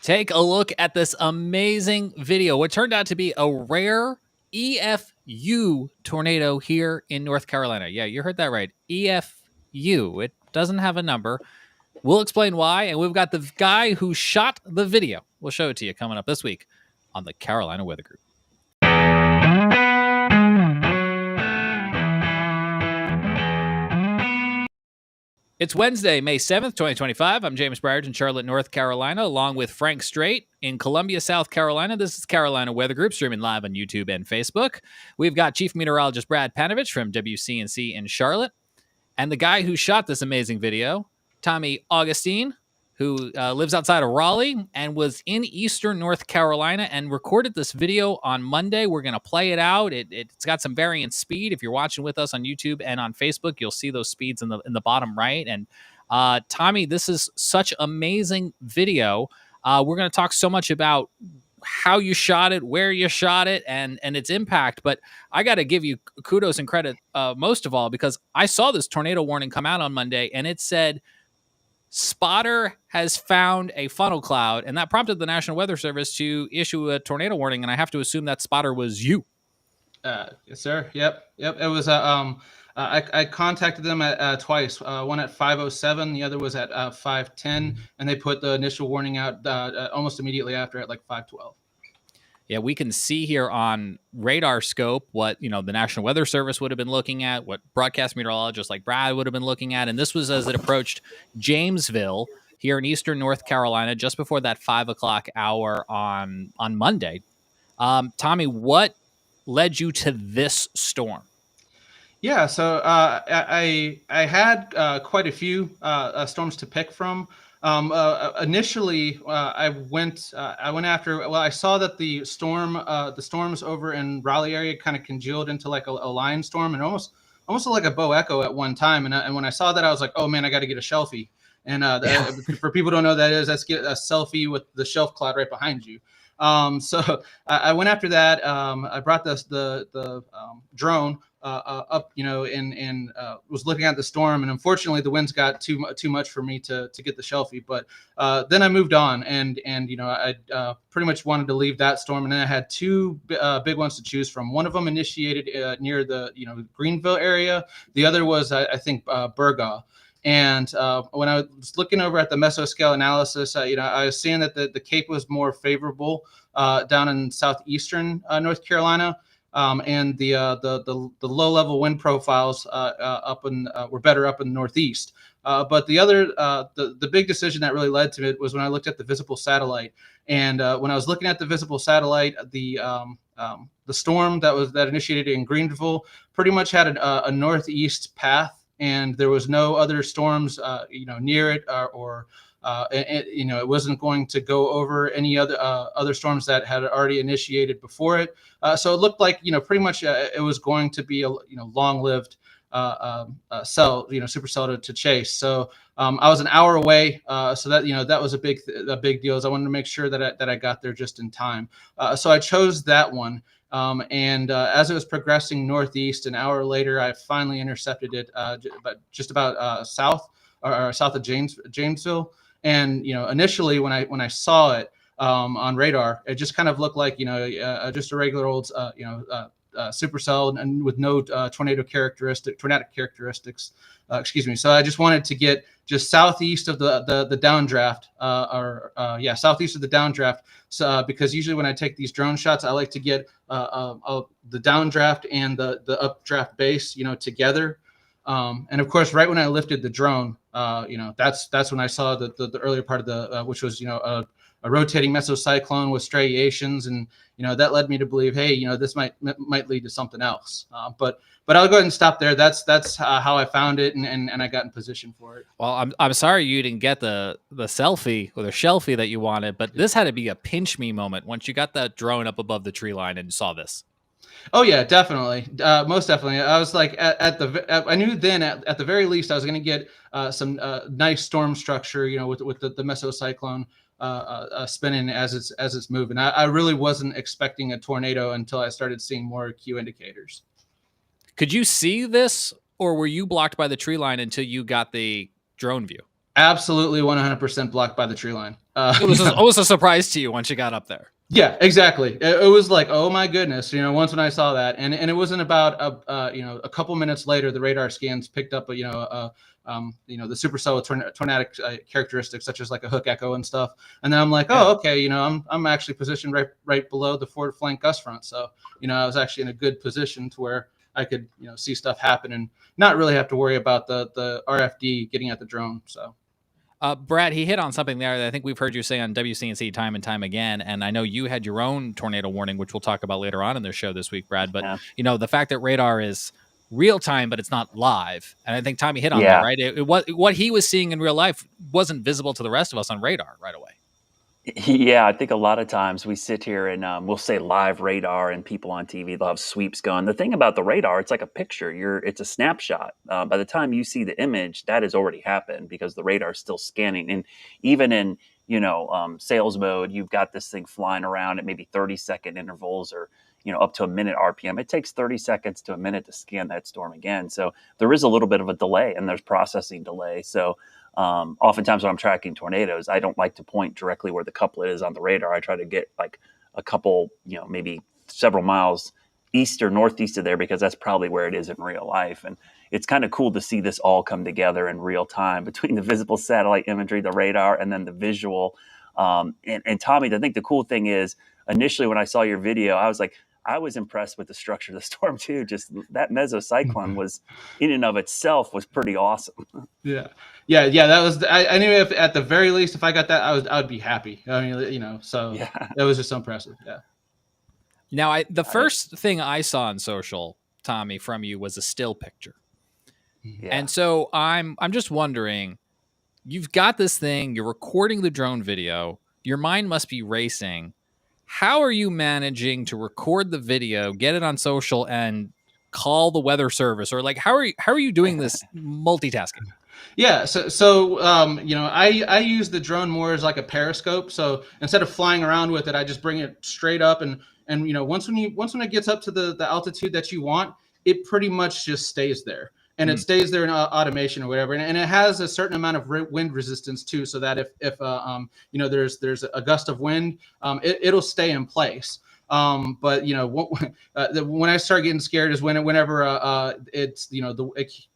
Take a look at this amazing video. What turned out to be a rare EFU tornado here in North Carolina. Yeah, you heard that right. EFU. It doesn't have a number. We'll explain why. And we've got the guy who shot the video. We'll show it to you coming up this week on the Carolina Weather Group. It's Wednesday, May 7th, 2025. I'm James Bryard in Charlotte, North Carolina, along with Frank Strait in Columbia, South Carolina. This is Carolina Weather Group, streaming live on YouTube and Facebook. We've got Chief Meteorologist Brad Panovich from WCNC in Charlotte, and the guy who shot this amazing video, Tommy Augustine, who lives outside of Raleigh and was in eastern North Carolina and recorded this video on Monday. We're going to play it out. It's got some varying speed. If you're watching with us on YouTube and on Facebook, you'll see those speeds in the bottom right. And Tommy, this is such amazing video. We're going to talk so much about how you shot it, where you shot it, and its impact. But I got to give you kudos and credit most of all, because I saw this tornado warning come out on Monday, and it said, spotter has found a funnel cloud, and that prompted the National Weather Service to issue a tornado warning. And I have to assume that spotter was you. Yes, sir. Yep. It was. I contacted them at twice. One at 5:07, the other was at 5:10, and they put the initial warning out almost immediately after at like 5:12. Yeah, we can see here on radar scope what, the National Weather Service would have been looking at, what broadcast meteorologists like Brad would have been looking at. And this was as it approached Jamesville here in eastern North Carolina, just before that 5 o'clock hour on Monday. Tommy, what led you to this storm? Yeah, so I had quite a few storms to pick from. Initially, I went after. Well, I saw that the storms over in Raleigh area kind of congealed into like a line storm, and almost like a bow echo at one time. And when I saw that, I was like, oh man, I got to get a shelfie. And for people who don't know what that is, let's get a selfie with the shelf cloud right behind you. So I went after that. I brought the drone up, and was looking at the storm, and unfortunately the winds got too much for me to get the shelfie. But then I moved on, and I pretty much wanted to leave that storm, and then I had two big ones to choose from. One of them initiated near the Greenville area. The other was I think Burgaw. And when I was looking over at the mesoscale analysis, I was seeing that the Cape was more favorable down in southeastern North Carolina. And the low level wind profiles were better up in the northeast. But the other the big decision that really led to it was when I looked at the visible satellite. And when I was looking at the visible satellite, the storm that initiated in Greenville pretty much had a northeast path, and there was no other storms near it it wasn't going to go over any other storms that had already initiated before it. So it looked like, pretty much it was going to be a, long-lived cell, supercell to chase. So I was an hour away. So that, that was a big deal. Is I wanted to make sure that I got there just in time. So I chose that one. And as it was progressing northeast, an hour later, I finally intercepted it just about south of Jamesville. And initially when I saw it on radar, it just kind of looked like just a regular old supercell and with no tornadic characteristics. So I just wanted to get just southeast of the downdraft, southeast of the downdraft. So because usually when I take these drone shots, I like to get the downdraft and the updraft base together. And of course, right when I lifted the drone, that's when I saw the earlier part of the which was a rotating mesocyclone with striations, and that led me to believe, hey, this might lead to something else. But I'll go ahead and stop there. That's how I found it, and I got in position for it. Well, I'm sorry you didn't get the selfie or the shelfie that you wanted, but this had to be a pinch me moment once you got that drone up above the tree line and saw this. Oh yeah, definitely, most definitely. I was like, I knew then at the very least I was going to get some nice storm structure, with the mesocyclone spinning as it's moving. I really wasn't expecting a tornado until I started seeing more Q indicators. Could you see this, or were you blocked by the tree line until you got the drone view? Absolutely 100% blocked by the tree line. It was almost a surprise to you once you got up there. Yeah, exactly. It was like, oh my goodness, once when I saw that, and it wasn't about a couple minutes later, the radar scans picked up the supercell tornadic characteristics such as like a hook echo and stuff, and then I'm like, oh, okay, I'm actually positioned right below the forward flank gust front, so I was actually in a good position to where I could see stuff happen and not really have to worry about the RFD getting at the drone. So. Brad, he hit on something there that I think we've heard you say on WCNC time and time again. And I know you had your own tornado warning, which we'll talk about later on in the show this week, Brad. But, the fact that radar is real time, but it's not live. And I think Tommy hit on that, right? What he was seeing in real life wasn't visible to the rest of us on radar right away. Yeah, I think a lot of times we sit here and we'll say live radar, and people on TV, they'll have sweeps going. The thing about the radar, it's like a picture. It's a snapshot. By the time you see the image, that has already happened because the radar is still scanning. And even in sales mode, you've got this thing flying around at maybe 30-second intervals or up to a minute RPM. It takes 30 seconds to a minute to scan that storm again. So there is a little bit of a delay, and there's processing delay. So oftentimes when I'm tracking tornadoes, I don't like to point directly where the couplet is on the radar. I try to get like a couple, maybe several miles east or northeast of there, because that's probably where it is in real life. And it's kind of cool to see this all come together in real time between the visible satellite imagery, the radar, and then the visual. And Tommy, I think the cool thing is, initially when I saw your video, I was impressed with the structure of the storm too. Just that mesocyclone was, in and of itself, was pretty awesome. Yeah. That was. I knew if at the very least, if I got that, I would be happy. I mean, so that was just so impressive. Yeah. Now, the first thing I saw on social, Tommy, from you was a still picture, and so I'm just wondering, you've got this thing, you're recording the drone video, your mind must be racing. How are you managing to record the video, get it on social, and call the weather service? Or like, how are you doing this multitasking? Yeah, so I use the drone more as like a periscope. So instead of flying around with it, I just bring it straight up, and once when it gets up to the altitude that you want, it pretty much just stays there. And it stays there in automation or whatever, and it has a certain amount of wind resistance too, so that if there's a gust of wind, it'll stay in place. But when I start getting scared is whenever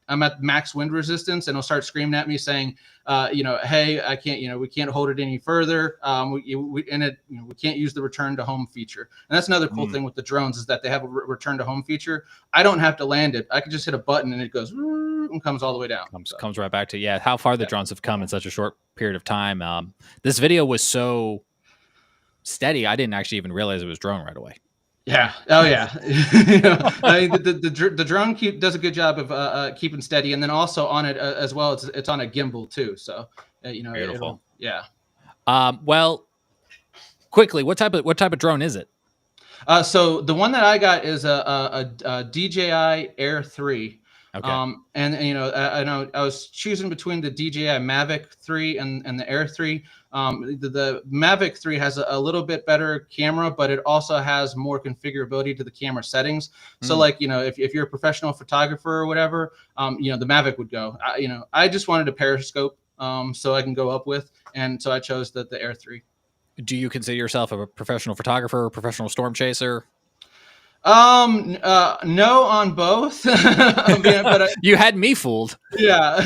I'm at max wind resistance, and it'll start screaming at me saying, hey, I can't, we can't hold it any further. We can't use the return to home feature. And that's another cool thing with the drones, is that they have a return to home feature. I don't have to land it. I can just hit a button and it goes and comes all the way down. Comes right back to, how far the drones have come in such a short period of time. This video was so steady, I didn't actually even realize it was drone right away. Yeah. Oh yeah. The drone does a good job of keeping steady, and then also on it as well. It's on a gimbal too. So beautiful. Yeah. Well, quickly, what type of drone is it? So the one that I got is a DJI Air 3. Okay. I was choosing between the DJI Mavic 3 and the Air 3. The Mavic 3 has a little bit better camera, but it also has more configurability to the camera settings. So if you're a professional photographer or whatever, the Mavic would go. I just wanted a periscope so I can go up with, and so I chose the Air 3. Do you consider yourself a professional photographer, professional storm chaser? No on both. But you had me fooled. Yeah.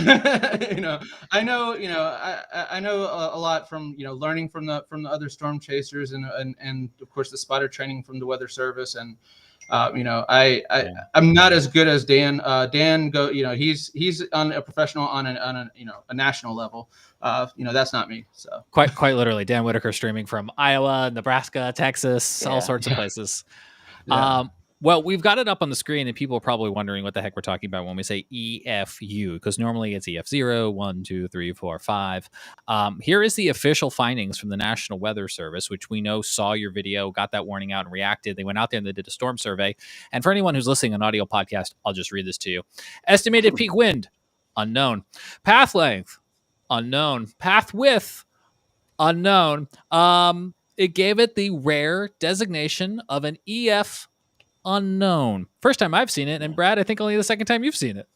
I know a lot from, learning from the other storm chasers and of course the spotter training from the Weather Service. And, I'm not as good as Dan. Dan he's on a professional on a national level. That's not me. So quite literally, Dan Whitaker streaming from Iowa, Nebraska, Texas, all sorts of places. Yeah. Well, we've got it up on the screen, and people are probably wondering what the heck we're talking about when we say EFU, because normally it's EF0, 1, 2, 3, 4, 5. Here is the official findings from the National Weather Service, which we know saw your video, got that warning out, and reacted. They went out there and they did a storm survey. And for anyone who's listening on audio podcast, I'll just read this to you. Estimated peak wind, unknown. Path length, unknown. Path width, unknown. It gave it the rare designation of an EF unknown. First time I've seen it, and Brad, I think only the second time you've seen it.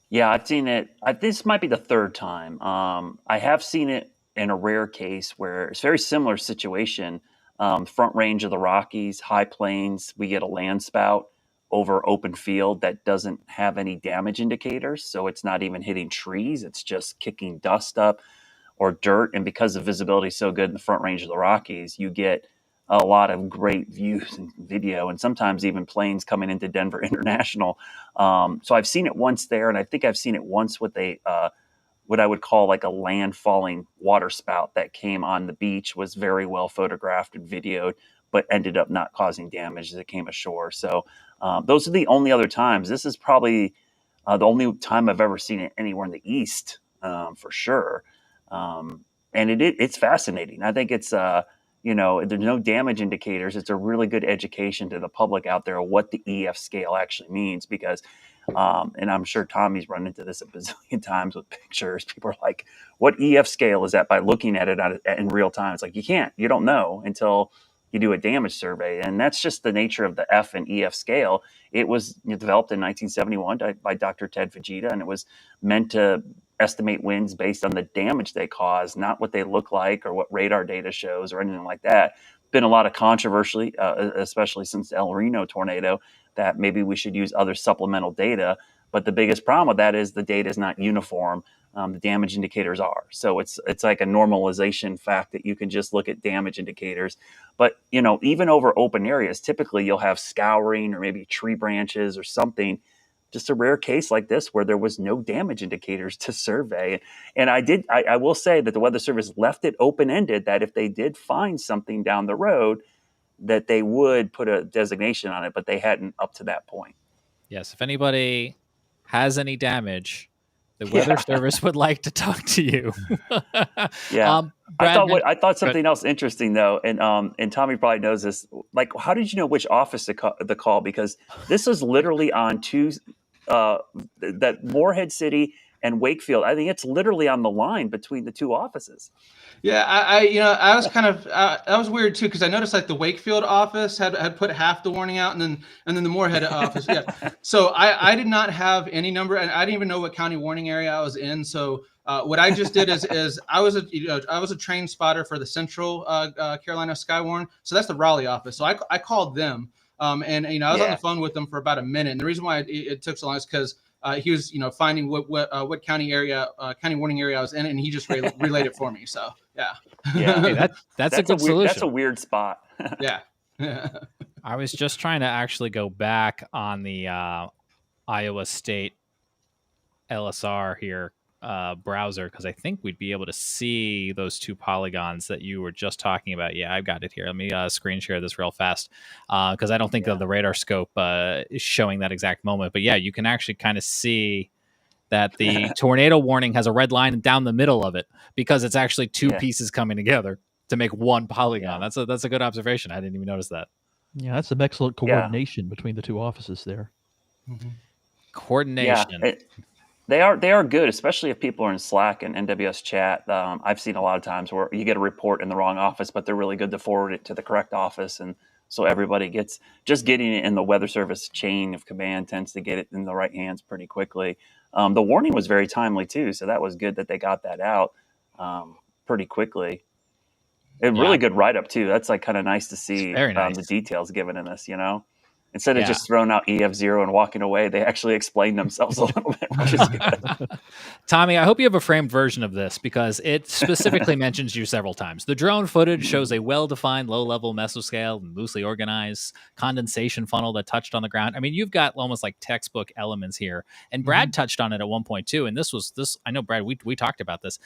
Yeah, I've seen it. This might be the third time. I have seen it in a rare case where it's very similar situation. Front range of the Rockies, high plains, we get a land spout over open field that doesn't have any damage indicators. So it's not even hitting trees. It's just kicking dust up or dirt. And because the visibility is so good in the front range of the Rockies, you get a lot of great views and video, and sometimes even planes coming into Denver International. So I've seen it once there, and I think I've seen it once with a what I would call like a land falling water spout that came on the beach, was very well photographed and videoed, but ended up not causing damage as it came ashore. So those are the only other times. This is probably the only time I've ever seen it anywhere in the East, for sure. And it's fascinating. I think it's there's no damage indicators. It's a really good education to the public out there of what the EF scale actually means, because and I'm sure Tommy's run into this a bazillion times with pictures. People are like, what EF scale is that? By looking at it in real time, it's like, you don't know until you do a damage survey. And that's just the nature of the F and EF scale. It was developed in 1971 by Dr. Ted Fujita, and it was meant to estimate winds based on the damage they cause, not what they look like or what radar data shows or anything like that. Been a lot of controversy, especially since the El Reno tornado, that maybe we should use other supplemental data. But the biggest problem with that is the data is not uniform. The damage indicators are. So it's like a normalization fact that you can just look at damage indicators. But, even over open areas, typically you'll have scouring or maybe tree branches or something. Just a rare case like this where there was no damage indicators to survey. And I will say that the Weather Service left it open-ended, that if they did find something down the road, that they would put a designation on it, but they hadn't up to that point. Yes, if anybody has any damage, the Weather Service would like to talk to you. Yeah. Brad, I thought something else interesting though, and Tommy probably knows this. Like, how did you know which office to call? Because this is literally on two, that Morehead City and Wakefield. I think it's literally on the line between the two offices. Yeah, I was kind of that was weird too, because I noticed like the Wakefield office had put half the warning out, and then the Moorhead office. Yeah, so I did not have any number, and I didn't even know what county warning area I was in. So what I just did is I was a train spotter for the Central Carolina Skywarn. So that's the Raleigh office. So I called them, and I was on the phone with them for about a minute. And the reason why it took so long is because he was finding what county warning area I was in, and he just relayed it for me. So yeah. Hey, that's a good solution. That's a weird spot. Yeah. I was just trying to actually go back on the Iowa State LSR here browser, because I think we'd be able to see those two polygons that you were just talking about. Yeah, I've got it here. Let me screen share this real fast, because I don't think that the radar scope is showing that exact moment. But yeah, you can actually kind of see that the tornado warning has a red line down the middle of it, because it's actually two pieces coming together to make one polygon. That's a good observation. I didn't even notice that. Yeah, that's some excellent coordination between the two offices there. Mm-hmm. Coordination. Yeah, they are good, especially if people are in Slack and NWS chat. I've seen a lot of times where you get a report in the wrong office, but they're really good to forward it to the correct office. And so everybody getting it in the Weather Service chain of command tends to get it in the right hands pretty quickly. The warning was very timely too, so that was good that they got that out pretty quickly. Really good write-up too. That's like kind of nice to see the details given in this, Instead of just throwing out EF0 and walking away, they actually explained themselves a little bit, which is good. Tommy, I hope you have a framed version of this, because it specifically mentions you several times. The drone footage shows a well-defined low-level mesoscale and loosely organized condensation funnel that touched on the ground. I mean, you've got almost like textbook elements here. And Brad touched on it at one point too. And this, I know, Brad, we talked about this.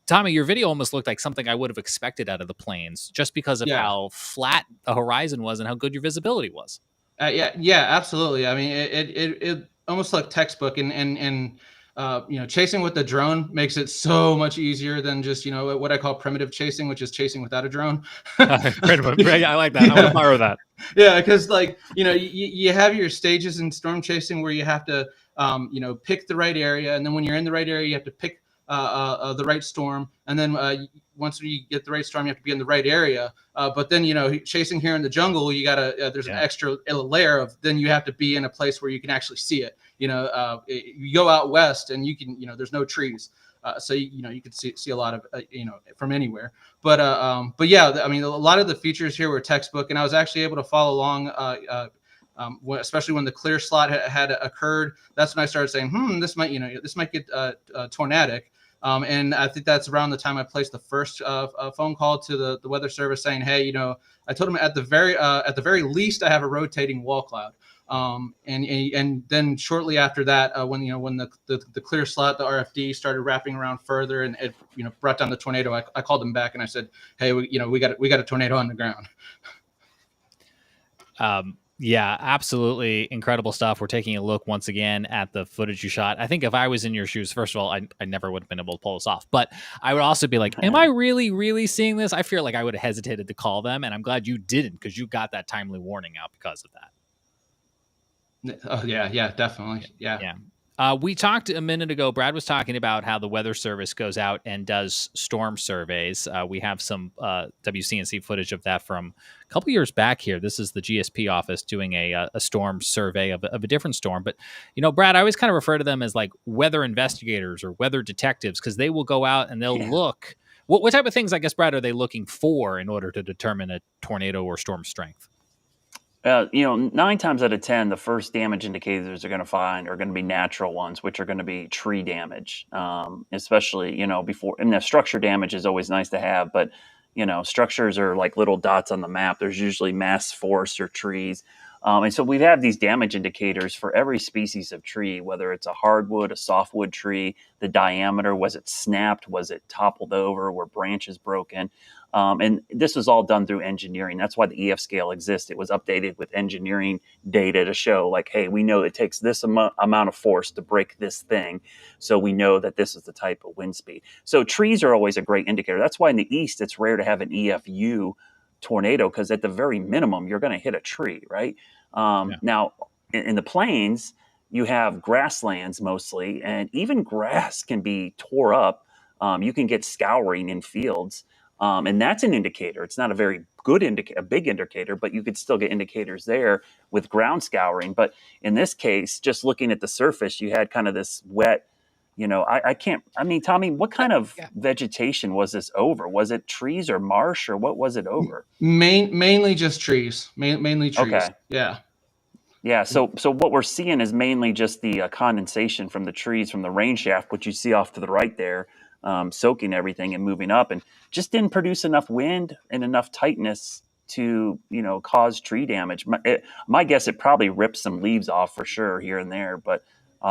Tommy, your video almost looked like something I would have expected out of the planes, just because of how flat the horizon was and how good your visibility was. Yeah, absolutely. I mean, it almost looked textbook, and chasing with the drone makes it so much easier than just what I call primitive chasing, which is chasing without a drone. I like that. I want to borrow that. Yeah, because you have your stages in storm chasing where you have to pick the right area, and then when you're in the right area, you have to pick the right storm, and then once you get the right storm, you have to be in the right area. But then, chasing here in the jungle, you gotta there's an extra layer of, then you have to be in a place where you can actually see it. You go out west and you can, there's no trees. So you can see a lot of from anywhere, but yeah, I mean, a lot of the features here were textbook, and I was actually able to follow along, especially when the clear slot had occurred. That's when I started saying, this might get tornadic, and I think that's around the time I placed the first phone call to the Weather Service saying, hey, I told them at the very least I have a rotating wall cloud. And then shortly after that, when the clear slot, the RFD started wrapping around further, and it brought down the tornado, I called them back and I said, hey, we got a tornado on the ground. Yeah, absolutely incredible stuff. We're taking a look once again at the footage you shot. I think if I was in your shoes, first of all, I never would have been able to pull this off. But I would also be like, am I really, really seeing this? I feel like I would have hesitated to call them. And I'm glad you didn't, because you got that timely warning out because of that. Oh, yeah, definitely. Yeah. We talked a minute ago, Brad was talking about how the Weather Service goes out and does storm surveys. We have some WCNC footage of that from a couple years back here. This is the GSP office doing a storm survey of a different storm. But, Brad, I always kind of refer to them as like weather investigators or weather detectives, because they will go out and they'll look. What type of things, I guess, Brad, are they looking for in order to determine a tornado or storm strength? 9 times out of 10, the first damage indicators are going to find are going to be natural ones, which are going to be tree damage, especially, before. And the structure damage is always nice to have, but, structures are like little dots on the map. There's usually mass forests or trees. And so we have these damage indicators for every species of tree, whether it's a hardwood, a softwood tree, the diameter, was it snapped, was it toppled over, were branches broken? And this was all done through engineering. That's why the EF scale exists. It was updated with engineering data to show like, hey, we know it takes this amount of force to break this thing. So we know that this is the type of wind speed. So trees are always a great indicator. That's why in the East, it's rare to have an EFU tornado, because at the very minimum, you're going to hit a tree, right? Now, in the plains, you have grasslands mostly, and even grass can be tore up. You can get scouring in fields. And that's an indicator. It's not a very good indicator, a big indicator, but you could still get indicators there with ground scouring. But in this case, just looking at the surface, you had kind of this wet, Tommy, what kind of vegetation was this over? Was it trees or marsh, or what was it over? Mainly just trees, mainly trees. Okay. Yeah. Yeah. So what we're seeing is mainly just the condensation from the trees, from the rain shaft, which you see off to the right there, soaking everything and moving up, and just didn't produce enough wind and enough tightness to, cause tree damage. My guess, it probably ripped some leaves off for sure here and there, but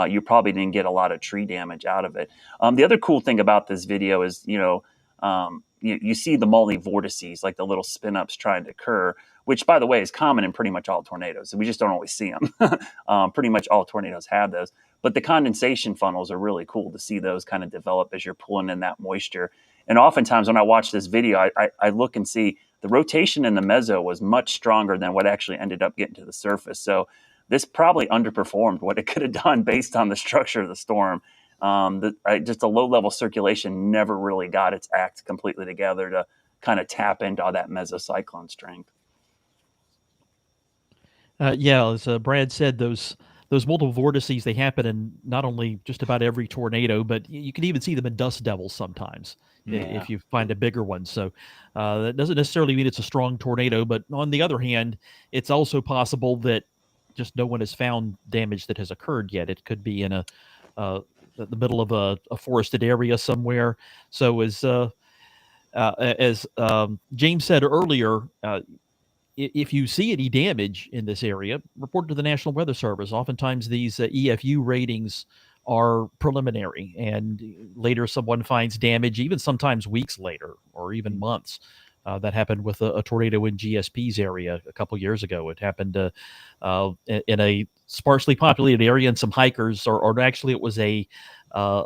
you probably didn't get a lot of tree damage out of it. The other cool thing about this video is, you see the multi-vortices, like the little spin-ups trying to occur, which, by the way, is common in pretty much all tornadoes. We just don't always see them. Pretty much all tornadoes have those. But the condensation funnels are really cool to see those kind of develop as you're pulling in that moisture. And oftentimes when I watch this video, I look and see the rotation in the meso was much stronger than what actually ended up getting to the surface. So this probably underperformed what it could have done based on the structure of the storm. Just a low-level circulation never really got its act completely together to kind of tap into all that mesocyclone strength. As Brad said, those multiple vortices, they happen in not only just about every tornado, but you can even see them in dust devils sometimes if you find a bigger one. So that doesn't necessarily mean it's a strong tornado, but on the other hand, it's also possible that just no one has found damage that has occurred yet. It could be in the middle of a forested area somewhere. So as James said earlier, if you see any damage in this area, report it to the National Weather Service. Oftentimes these EFU ratings are preliminary, and later someone finds damage, even sometimes weeks later or even months. That happened with a tornado in GSP's area a couple years ago. It happened in a sparsely populated area, and some hikers, or actually it was a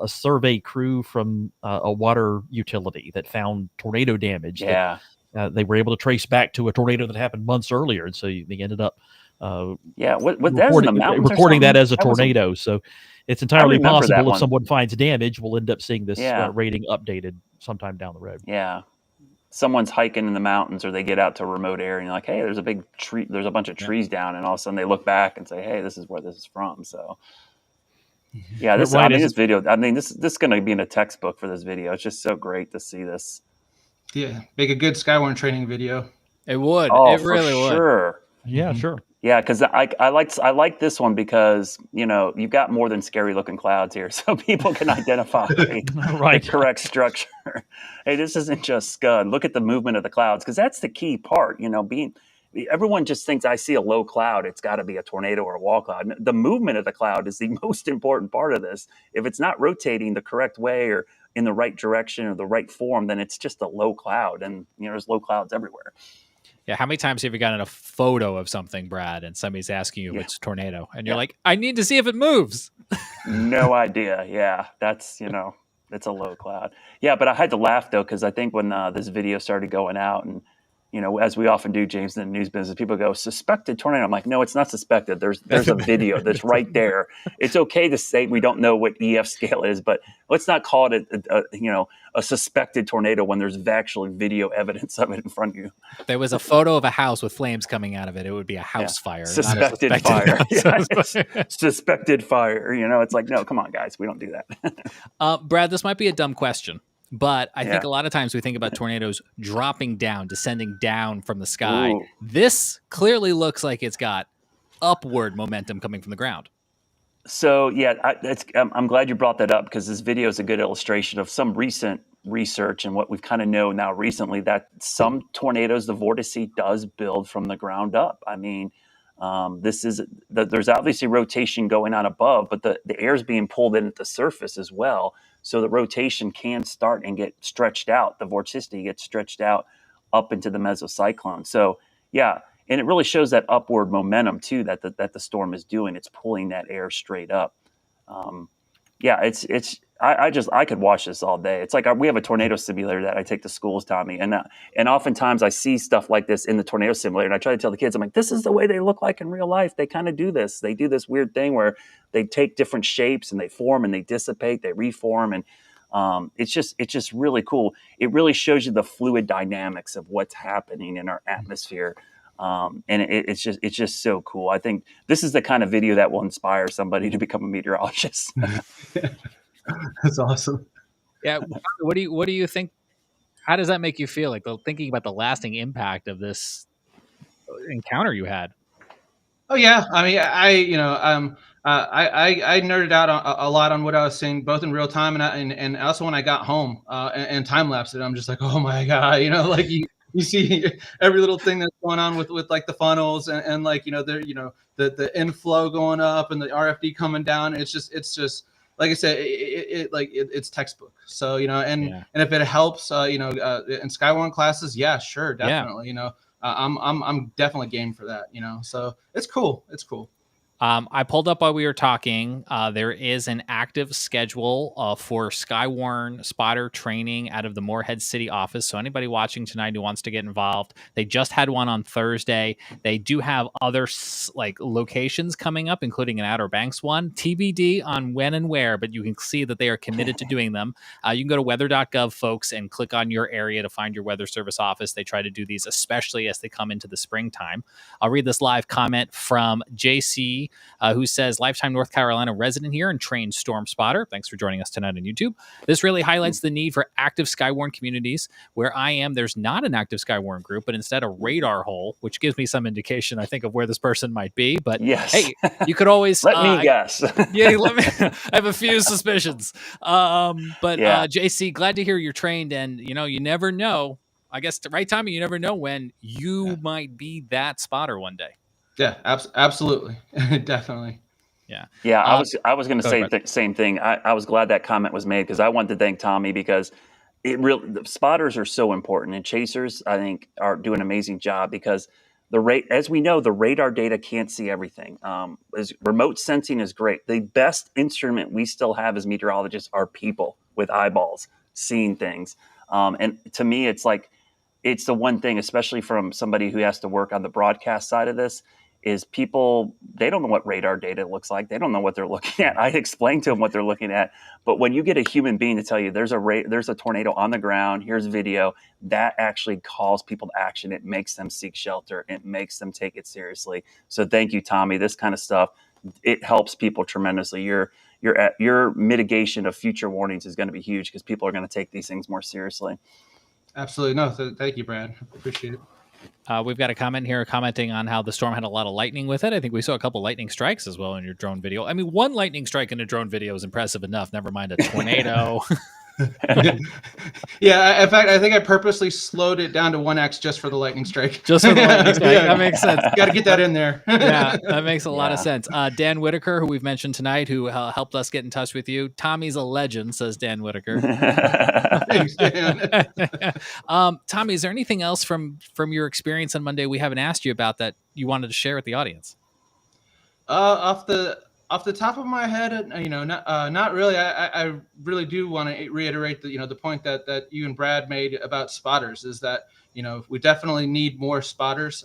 survey crew from a water utility that found tornado damage. Yeah. They were able to trace back to a tornado that happened months earlier, and so they ended up Yeah, what that is in the mountains recording that as a That was tornado. So it's entirely remember that possible if one. someone finds damage, we'll end up seeing this Yeah. rating updated sometime down the road. Yeah. Someone's hiking in the mountains or they get out to a remote area and you're like, hey, there's a big tree, there's a bunch of trees down, and all of a sudden they look back and say, hey, this is where this is from. So yeah, this video, this is going to be in a textbook for this video. It's just so great to see this. Yeah, make a good Skywarn training video. It would. Oh, it really would. Sure. Yeah, sure. Yeah, because I like this one because, you know, you've got more than scary looking clouds here, so people can identify right. the correct structure. Hey, this isn't just scud. Look at the movement of the clouds, because that's the key part. You know, everyone just thinks I see a low cloud, it's got to be a tornado or a wall cloud. The movement of the cloud is the most important part of this. If it's not rotating the correct way or in the right direction or the right form, then it's just a low cloud, and you know, there's low clouds everywhere. Yeah, how many times have you gotten a photo of something, Brad, and somebody's asking you if it's a tornado, and you're like, I need to see if it moves? No idea. Yeah, that's, you know, it's a low cloud. Yeah, but I had to laugh, though, because I think when this video started going out, and, you know, as we often do, James, in the news business, people go, suspected tornado. I'm like, no, it's not suspected. There's a video that's right there. It's okay to say we don't know what EF scale is, but let's not call it a suspected tornado when there's actually video evidence of it in front of you. If there was a photo of a house with flames coming out of it, it would be a house fire. Suspected fire. Suspected fire. You know, it's like, no, come on, guys. We don't do that. Brad, this might be a dumb question, but I think a lot of times we think about tornadoes dropping down, descending down from the sky. Ooh. This clearly looks like it's got upward momentum coming from the ground. So, yeah, I'm glad you brought that up, because this video is a good illustration of some recent research and what we've kind of know now recently, that some tornadoes, the vortice does build from the ground up. I mean, there's obviously rotation going on above, but the air is being pulled in at the surface as well. So the rotation can start and get stretched out. The vorticity gets stretched out up into the mesocyclone. So, yeah. And it really shows that upward momentum too that the storm is doing. It's pulling that air straight up. I could watch this all day. It's like we have a tornado simulator that I take to schools, Tommy, and oftentimes I see stuff like this in the tornado simulator, and I try to tell the kids, I'm like, this is the way they look like in real life. They kind of do this. They do this weird thing where they take different shapes and they form and they dissipate, they reform, and it's just really cool. It really shows you the fluid dynamics of what's happening in our atmosphere. And it's just so cool. I think this is the kind of video that will inspire somebody to become a meteorologist. That's awesome. Yeah. What do you think? How does that make you feel? Like thinking about the lasting impact of this encounter you had? Oh yeah. I mean, I nerded out a lot on what I was seeing, both in real time and also when I got home and time lapsed it. I'm just like, oh my God, you know, like you see every little thing that's going on with like the funnels and like, you know, the inflow going up and the RFD coming down. It's just like I said, it's textbook. So, you know, and if it helps, in Skywarn classes, yeah, sure. Definitely. You know, I'm definitely game for that, you know, so it's cool. It's cool. I pulled up while we were talking. There is an active schedule for Skywarn spotter training out of the Morehead City office. So anybody watching tonight who wants to get involved, they just had one on Thursday. They do have other locations coming up, including an Outer Banks one. TBD on when and where, but you can see that they are committed to doing them. You can go to weather.gov, folks, and click on your area to find your weather service office. They try to do these, especially as they come into the springtime. I'll read this live comment from JC, who says, lifetime North Carolina resident here and trained storm spotter. Thanks for joining us tonight on YouTube. This really highlights the need for active Skywarn communities. Where I am, there's not an active Skywarn group, but instead a radar hole, which gives me some indication, I think, of where this person might be. But yes. Hey, you could always let me guess. I have a few suspicions. JC, glad to hear you're trained, and you know, you never know. I guess the right time, you never know when you might be that spotter one day. Yeah, absolutely. Definitely. Yeah. Yeah. I was going to say the same thing. I was glad that comment was made, because I wanted to thank Tommy, because the spotters are so important, and chasers, I think, are doing an amazing job, because as we know, the radar data can't see everything. Remote sensing is great. The best instrument we still have as meteorologists are people with eyeballs seeing things. And to me, it's like, it's the one thing, especially from somebody who has to work on the broadcast side of this. is people, they don't know what radar data looks like. They don't know what they're looking at. I explain to them what they're looking at. But when you get a human being to tell you there's a tornado on the ground, here's video, that actually calls people to action. It makes them seek shelter. It makes them take it seriously. So thank you, Tommy. This kind of stuff, it helps people tremendously. Your mitigation of future warnings is going to be huge because people are going to take these things more seriously. Absolutely. No, thank you, Brad. Appreciate it. We've got a comment here commenting on how the storm had a lot of lightning with it. I think we saw a couple lightning strikes as well in your drone video. I mean, one lightning strike in a drone video is impressive enough. Never mind a tornado. Yeah, in fact, I think I purposely slowed it down to 1x just for the lightning strike. Just for the lightning strike. Yeah. That makes sense. Got to get that in there. Yeah, that makes a lot of sense. Dan Whitaker, who we've mentioned tonight, who helped us get in touch with you. Tommy's a legend, says Dan Whitaker. Thanks, Dan. Tommy, is there anything else from your experience on Monday we haven't asked you about that you wanted to share with the audience? Off the top of my head, not really. I really do want to reiterate the point that you and Brad made about spotters is that, we definitely need more spotters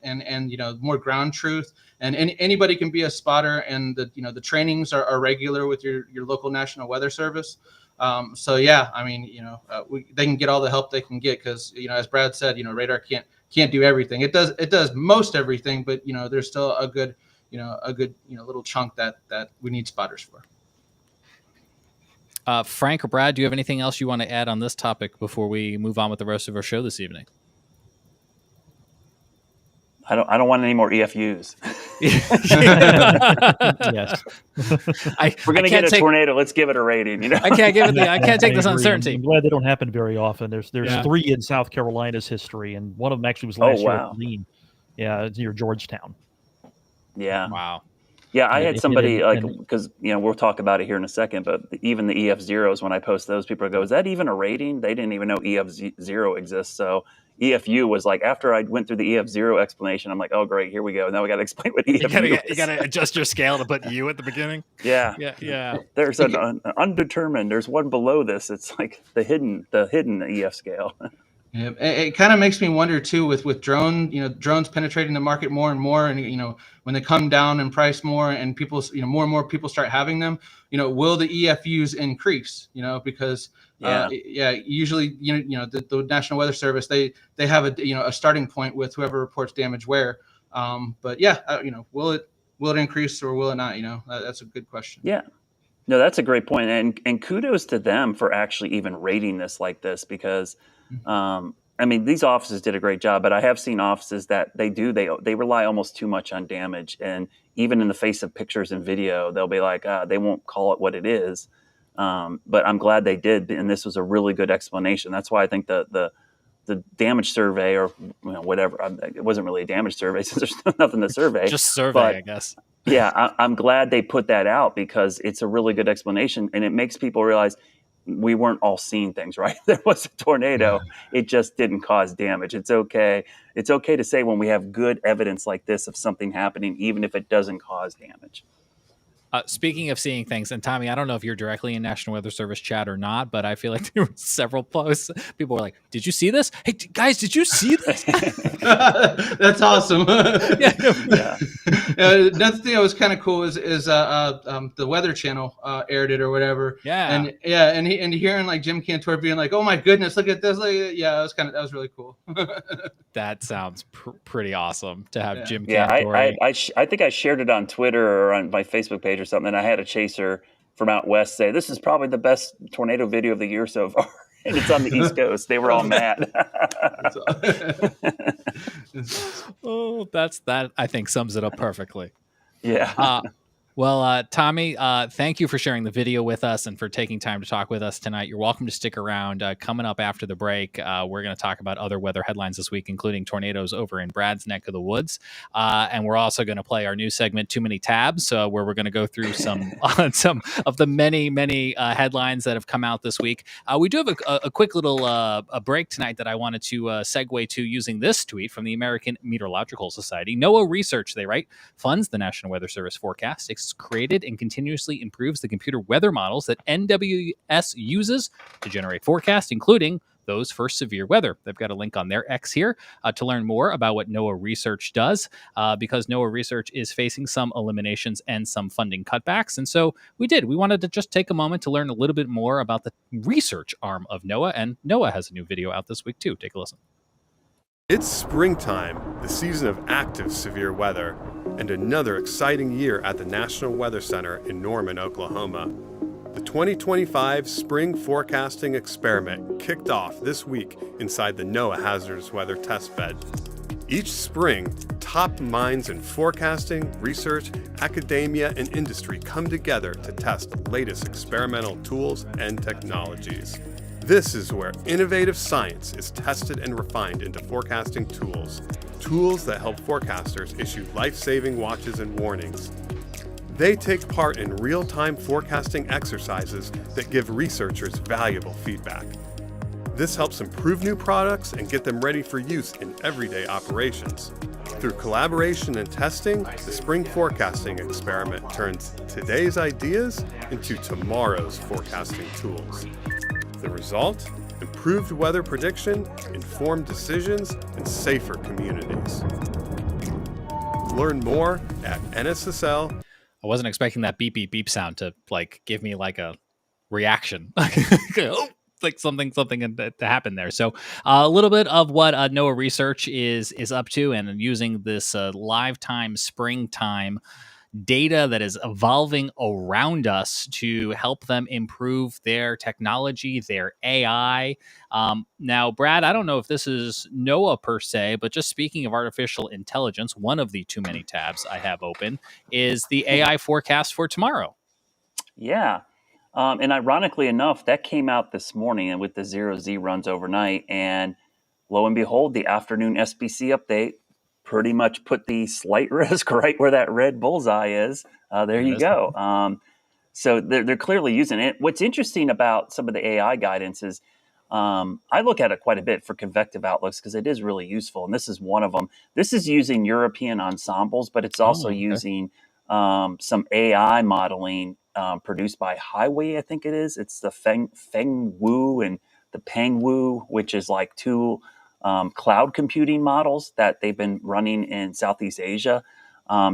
and more ground truth, and anybody can be a spotter, and the trainings are regular with your local National Weather Service. So yeah, I mean, they can get all the help they can get because, as Brad said, radar can't do everything. It does most everything, but there's still a good little chunk that we need spotters for. Frank or Brad, do you have anything else you want to add on this topic before we move on with the rest of our show this evening? I don't want any more EFUs. Yes. We're going to get a tornado. Let's give it a rating. I can't give it. I can't take this uncertainty. I'm glad they don't happen very often. There's 3 in South Carolina's history, and one of them actually was last year at Lean. Yeah, it's near Georgetown. Yeah. Wow. Yeah, I had somebody because we'll talk about it here in a second, but even the EF0s, when I post those, people go, "Is that even a rating?" They didn't even know EF0 exists. So EFU was like, after I went through the EF0 explanation, I'm like, "Oh, great, here we go." Now we got to explain what EFU is. You got to adjust your scale to put U at the beginning. Yeah. Yeah. There's an undetermined. There's one below this. It's like the hidden EF scale. Yeah, it kind of makes me wonder too with drones penetrating the market more and more, and when they come down in price more, and people more and more people start having them, will the EFUs increase? Because usually the National Weather Service they have a starting point with whoever reports damage where, but will it increase or will it not? That's a good question. Yeah. No, that's a great point, and kudos to them for actually even rating this like this because. These offices did a great job, but I have seen offices that they rely almost too much on damage. And even in the face of pictures and video, they'll be like, they won't call it what it is. But I'm glad they did. And this was a really good explanation. That's why I think the damage survey or whatever, it wasn't really a damage survey since there's nothing to survey. Just survey, I guess. Yeah, I'm glad they put that out because it's a really good explanation and it makes people realize we weren't all seeing things, right? There was a tornado. It just didn't cause damage. It's okay. It's okay to say when we have good evidence like this of something happening, even if it doesn't cause damage. Speaking of seeing things, and Tommy, I don't know if you're directly in National Weather Service chat or not, but I feel like there were several posts. People were like, "Did you see this? Hey, guys, did you see this?" That's awesome. Yeah. Another thing that was kind of cool is the Weather Channel aired it or whatever. Yeah. And hearing like Jim Cantore being like, "Oh my goodness, look at this!" That was really cool. That sounds pretty awesome to have Jim Yeah, Cantore. I think I shared it on Twitter or on my Facebook page or something. And I had a chaser from out west say, "This is probably the best tornado video of the year so far." And it's on the East Coast. They were all mad. Oh, that I think sums it up perfectly. Yeah. Well, Tommy, thank you for sharing the video with us and for taking time to talk with us tonight. You're welcome to stick around. Coming up after the break, we're going to talk about other weather headlines this week, including tornadoes over in Brad's neck of the woods. And we're also going to play our new segment, Too Many Tabs, where we're going to go through some of the many headlines that have come out this week. We do have a quick little a break tonight that I wanted to segue to using this tweet from the American Meteorological Society. NOAA research, they write, funds the National Weather Service forecast. It's created and continuously improves the computer weather models that NWS uses to generate forecasts, including those for severe weather. They've got a link on their X here to learn more about what NOAA Research does, because NOAA Research is facing some eliminations and some funding cutbacks. And so we wanted to just take a moment to learn a little bit more about the research arm of NOAA, and NOAA has a new video out this week too. Take a listen. It's springtime, the season of active severe weather, and another exciting year at the National Weather Center in Norman, Oklahoma. The 2025 Spring Forecasting Experiment kicked off this week inside the NOAA Hazardous Weather Testbed. Each spring, top minds in forecasting, research, academia, and industry come together to test the latest experimental tools and technologies. This is where innovative science is tested and refined into forecasting tools. Tools that help forecasters issue life-saving watches and warnings. They take part in real-time forecasting exercises that give researchers valuable feedback. This helps improve new products and get them ready for use in everyday operations. Through collaboration and testing, the Spring Forecasting Experiment turns today's ideas into tomorrow's forecasting tools. The result? Improved weather prediction, informed decisions, and safer communities. Learn more at NSSL. I wasn't expecting that beep, beep, beep sound to give me a reaction. Oh, like something to happen there. So a little bit of what NOAA Research is up to, and using this live time, springtime data that is evolving around us to help them improve their technology, their AI. Now, Brad, I don't know if this is NOAA per se, but just speaking of artificial intelligence, one of the too many tabs I have open is the AI forecast for tomorrow. Yeah. And ironically enough, that came out this morning, and with the 0Z runs overnight. And lo and behold, the afternoon SPC update pretty much put the slight risk right where that red bullseye is. There you go. So they're clearly using it. What's interesting about some of the AI guidance is I look at it quite a bit for convective outlooks because it is really useful. And this is one of them. This is using European ensembles, but it's also using some AI modeling produced by Highway, I think it is. It's the Feng Wu and the Peng Wu, which is like two cloud computing models that they've been running in Southeast Asia.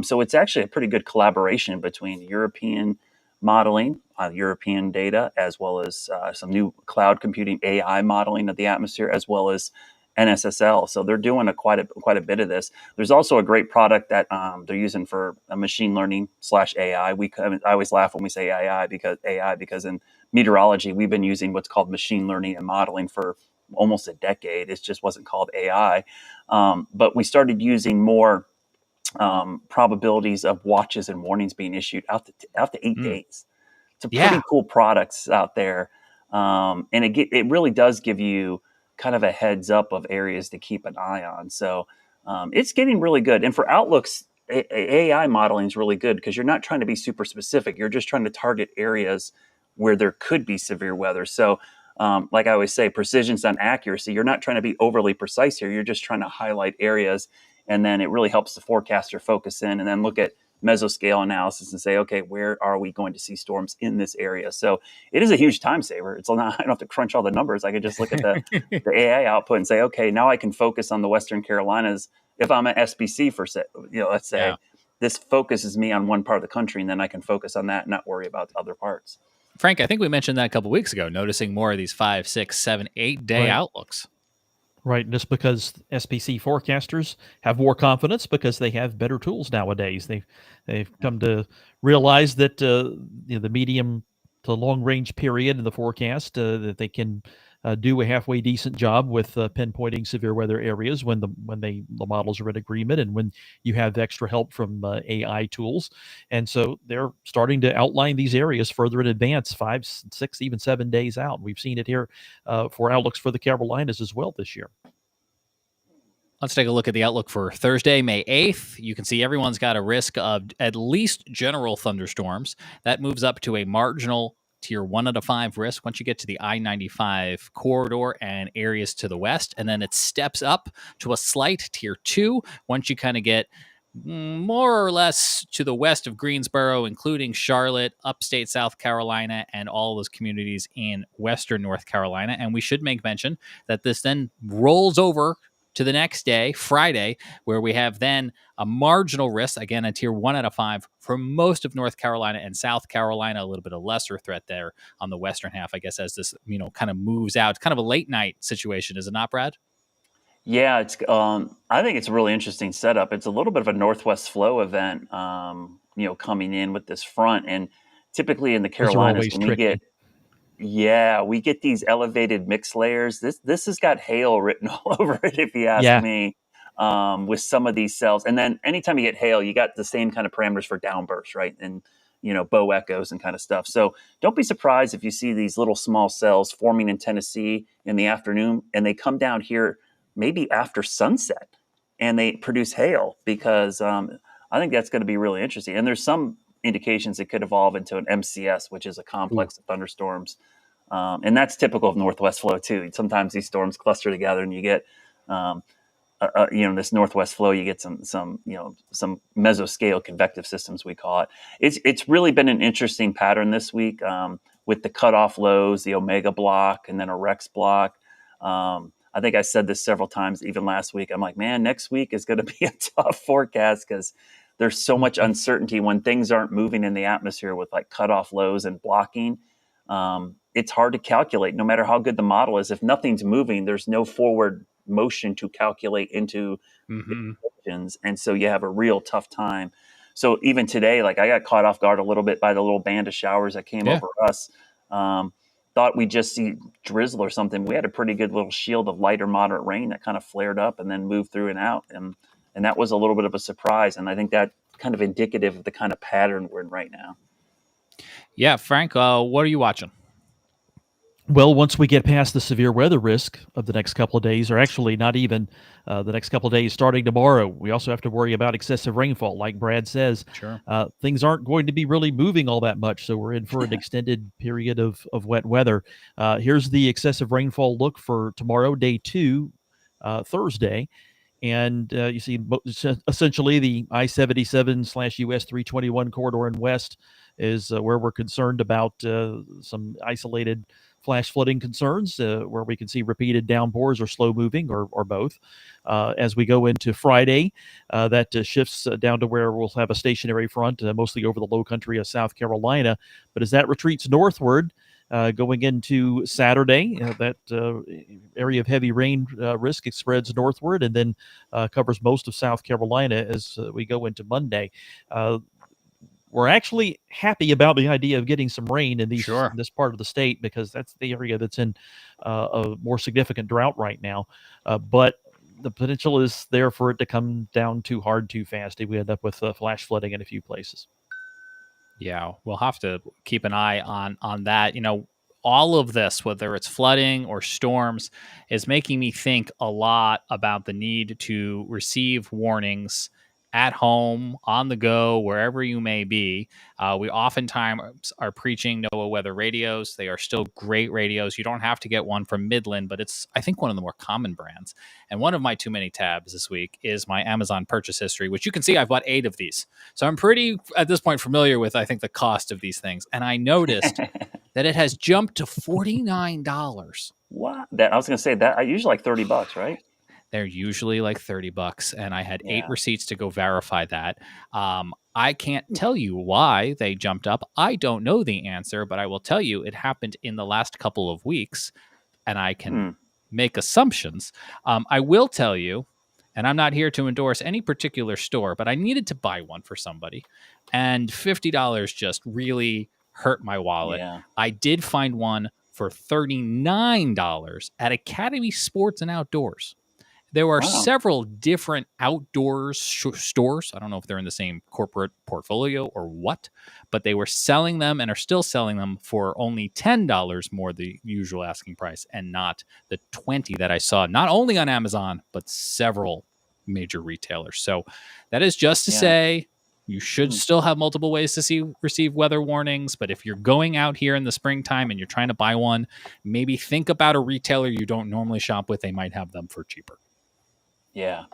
So it's actually a pretty good collaboration between European modeling, European data, as well as some new cloud computing AI modeling of the atmosphere, as well as NSSL. So they're doing quite a bit of this. There's also a great product that they're using for machine learning / AI. I always laugh when we say AI because in meteorology, we've been using what's called machine learning and modeling for almost a decade. It just wasn't called AI. But we started using more probabilities of watches and warnings being issued out to 8 days. It's a pretty cool products out there. And it really does give you kind of a heads up of areas to keep an eye on. So it's getting really good. And for outlooks, AI modeling is really good because you're not trying to be super specific. You're just trying to target areas where there could be severe weather. So like I always say, precision's not accuracy. You're not trying to be overly precise here. You're just trying to highlight areas. And then it really helps the forecaster focus in and then look at mesoscale analysis and say, okay, where are we going to see storms in this area? So it is a huge time saver. It's not, I don't have to crunch all the numbers. I could just look at the AI output and say, okay, now I can focus on the Western Carolinas. If I'm an SPC let's say this focuses me on one part of the country, and then I can focus on that and not worry about the other parts. Frank, I think we mentioned that a couple of weeks ago, noticing more of these 5, 6, 7, 8 day outlooks. Right, just because SPC forecasters have more confidence because they have better tools nowadays. They've come to realize that the medium to long range period in the forecast that they can do a halfway decent job with pinpointing severe weather areas when the models are in agreement and when you have extra help from AI tools. And so they're starting to outline these areas further in advance, 5, 6, even 7 days out. We've seen it here for outlooks for the Carolinas as well this year. Let's take a look at the outlook for Thursday, May 8th. You can see everyone's got a risk of at least general thunderstorms. That moves up to a marginal Tier 1 out of 5 risk once you get to the I-95 corridor and areas to the west. And then it steps up to a slight Tier 2 once you kind of get more or less to the west of Greensboro, including Charlotte, upstate South Carolina, and all those communities in western North Carolina. And we should make mention that this then rolls over to the next day, Friday, where we have then a marginal risk, again, a tier 1 out of 5 for most of North Carolina and South Carolina, a little bit of lesser threat there on the western half, I guess, as this, kind of moves out. It's kind of a late night situation, is it not, Brad? Yeah, it's. I think it's a really interesting setup. It's a little bit of a northwest flow event, coming in with this front, and typically in the Those are Carolinas, always when tricky. we get these elevated mixed layers. This has got hail written all over it, if you ask Yeah. me. With some of these cells, and then anytime you get hail, you got the same kind of parameters for downbursts, right? And bow echoes and kind of stuff. So don't be surprised if you see these little small cells forming in Tennessee in the afternoon, and they come down here maybe after sunset, and they produce hail, because I think that's going to be really interesting. And there's some indications it could evolve into an MCS, which is a complex of thunderstorms. And that's typical of Northwest flow too. Sometimes these storms cluster together, and you get, this Northwest flow. You get some mesoscale convective systems, we call it. It's really been an interesting pattern this week, with the cutoff lows, the omega block, and then a Rex block. I think I said this several times, even last week. I'm like, man, next week is going to be a tough forecast, because there's so much uncertainty when things aren't moving in the atmosphere with like cutoff lows and blocking. It's hard to calculate, no matter how good the model is. If nothing's moving, there's no forward motion to calculate into equations, and so you have a real tough time. So even today, like, I got caught off guard a little bit by the little band of showers that came over us. Thought we'd just see drizzle or something. We had a pretty good little shield of light or moderate rain that kind of flared up and then moved through and out. And that was a little bit of a surprise. And I think that kind of indicative of the kind of pattern we're in right now. Yeah, Frank, what are you watching? Well, once we get past the severe weather risk of the next couple of days, or actually not even the next couple of days starting tomorrow, we also have to worry about excessive rainfall. Like Brad says, Sure. Things aren't going to be really moving all that much, so we're in for an extended period of wet weather. Here's the excessive rainfall look for tomorrow, day 2, Thursday. And you see essentially the I-77/US 321 corridor in west is where we're concerned about some isolated flash flooding concerns, where we can see repeated downpours or slow moving or both. As we go into Friday, that shifts down to where we'll have a stationary front, mostly over the low country of South Carolina. But as that retreats northward, going into Saturday, that area of heavy rain risk spreads northward and then covers most of South Carolina as we go into Monday. We're actually happy about the idea of getting some rain in this part of the state, because that's the area that's in a more significant drought right now. But the potential is there for it to come down too hard, too fast. We end up with flash flooding in a few places. Yeah, we'll have to keep an eye on that. All of this, whether it's flooding or storms, is making me think a lot about the need to receive warnings at home, on the go, wherever you may be. We oftentimes are preaching NOAA weather radios. They are still great radios. You don't have to get one from Midland, but it's, I think, one of the more common brands. And one of my too many tabs this week is my Amazon purchase history, which you can see I've bought 8 of these. So I'm pretty, at this point, familiar with, I think, the cost of these things. And I noticed that it has jumped to $49. What? I was going to say that I usually like $30, right? They're usually like $30, and I had 8 receipts to go verify that. I can't tell you why they jumped up. I don't know the answer, but I will tell you it happened in the last couple of weeks, and I can make assumptions. I will tell you, and I'm not here to endorse any particular store, but I needed to buy one for somebody, and $50 just really hurt my wallet. Yeah. I did find one for $39 at Academy Sports and Outdoors. There are several different outdoors stores. I don't know if they're in the same corporate portfolio or what, but they were selling them and are still selling them for only $10 more the usual asking price, and not the $20 that I saw not only on Amazon, but several major retailers. So that is just to say you should still have multiple ways to receive weather warnings. But if you're going out here in the springtime and you're trying to buy one, maybe think about a retailer you don't normally shop with. They might have them for cheaper. Yeah.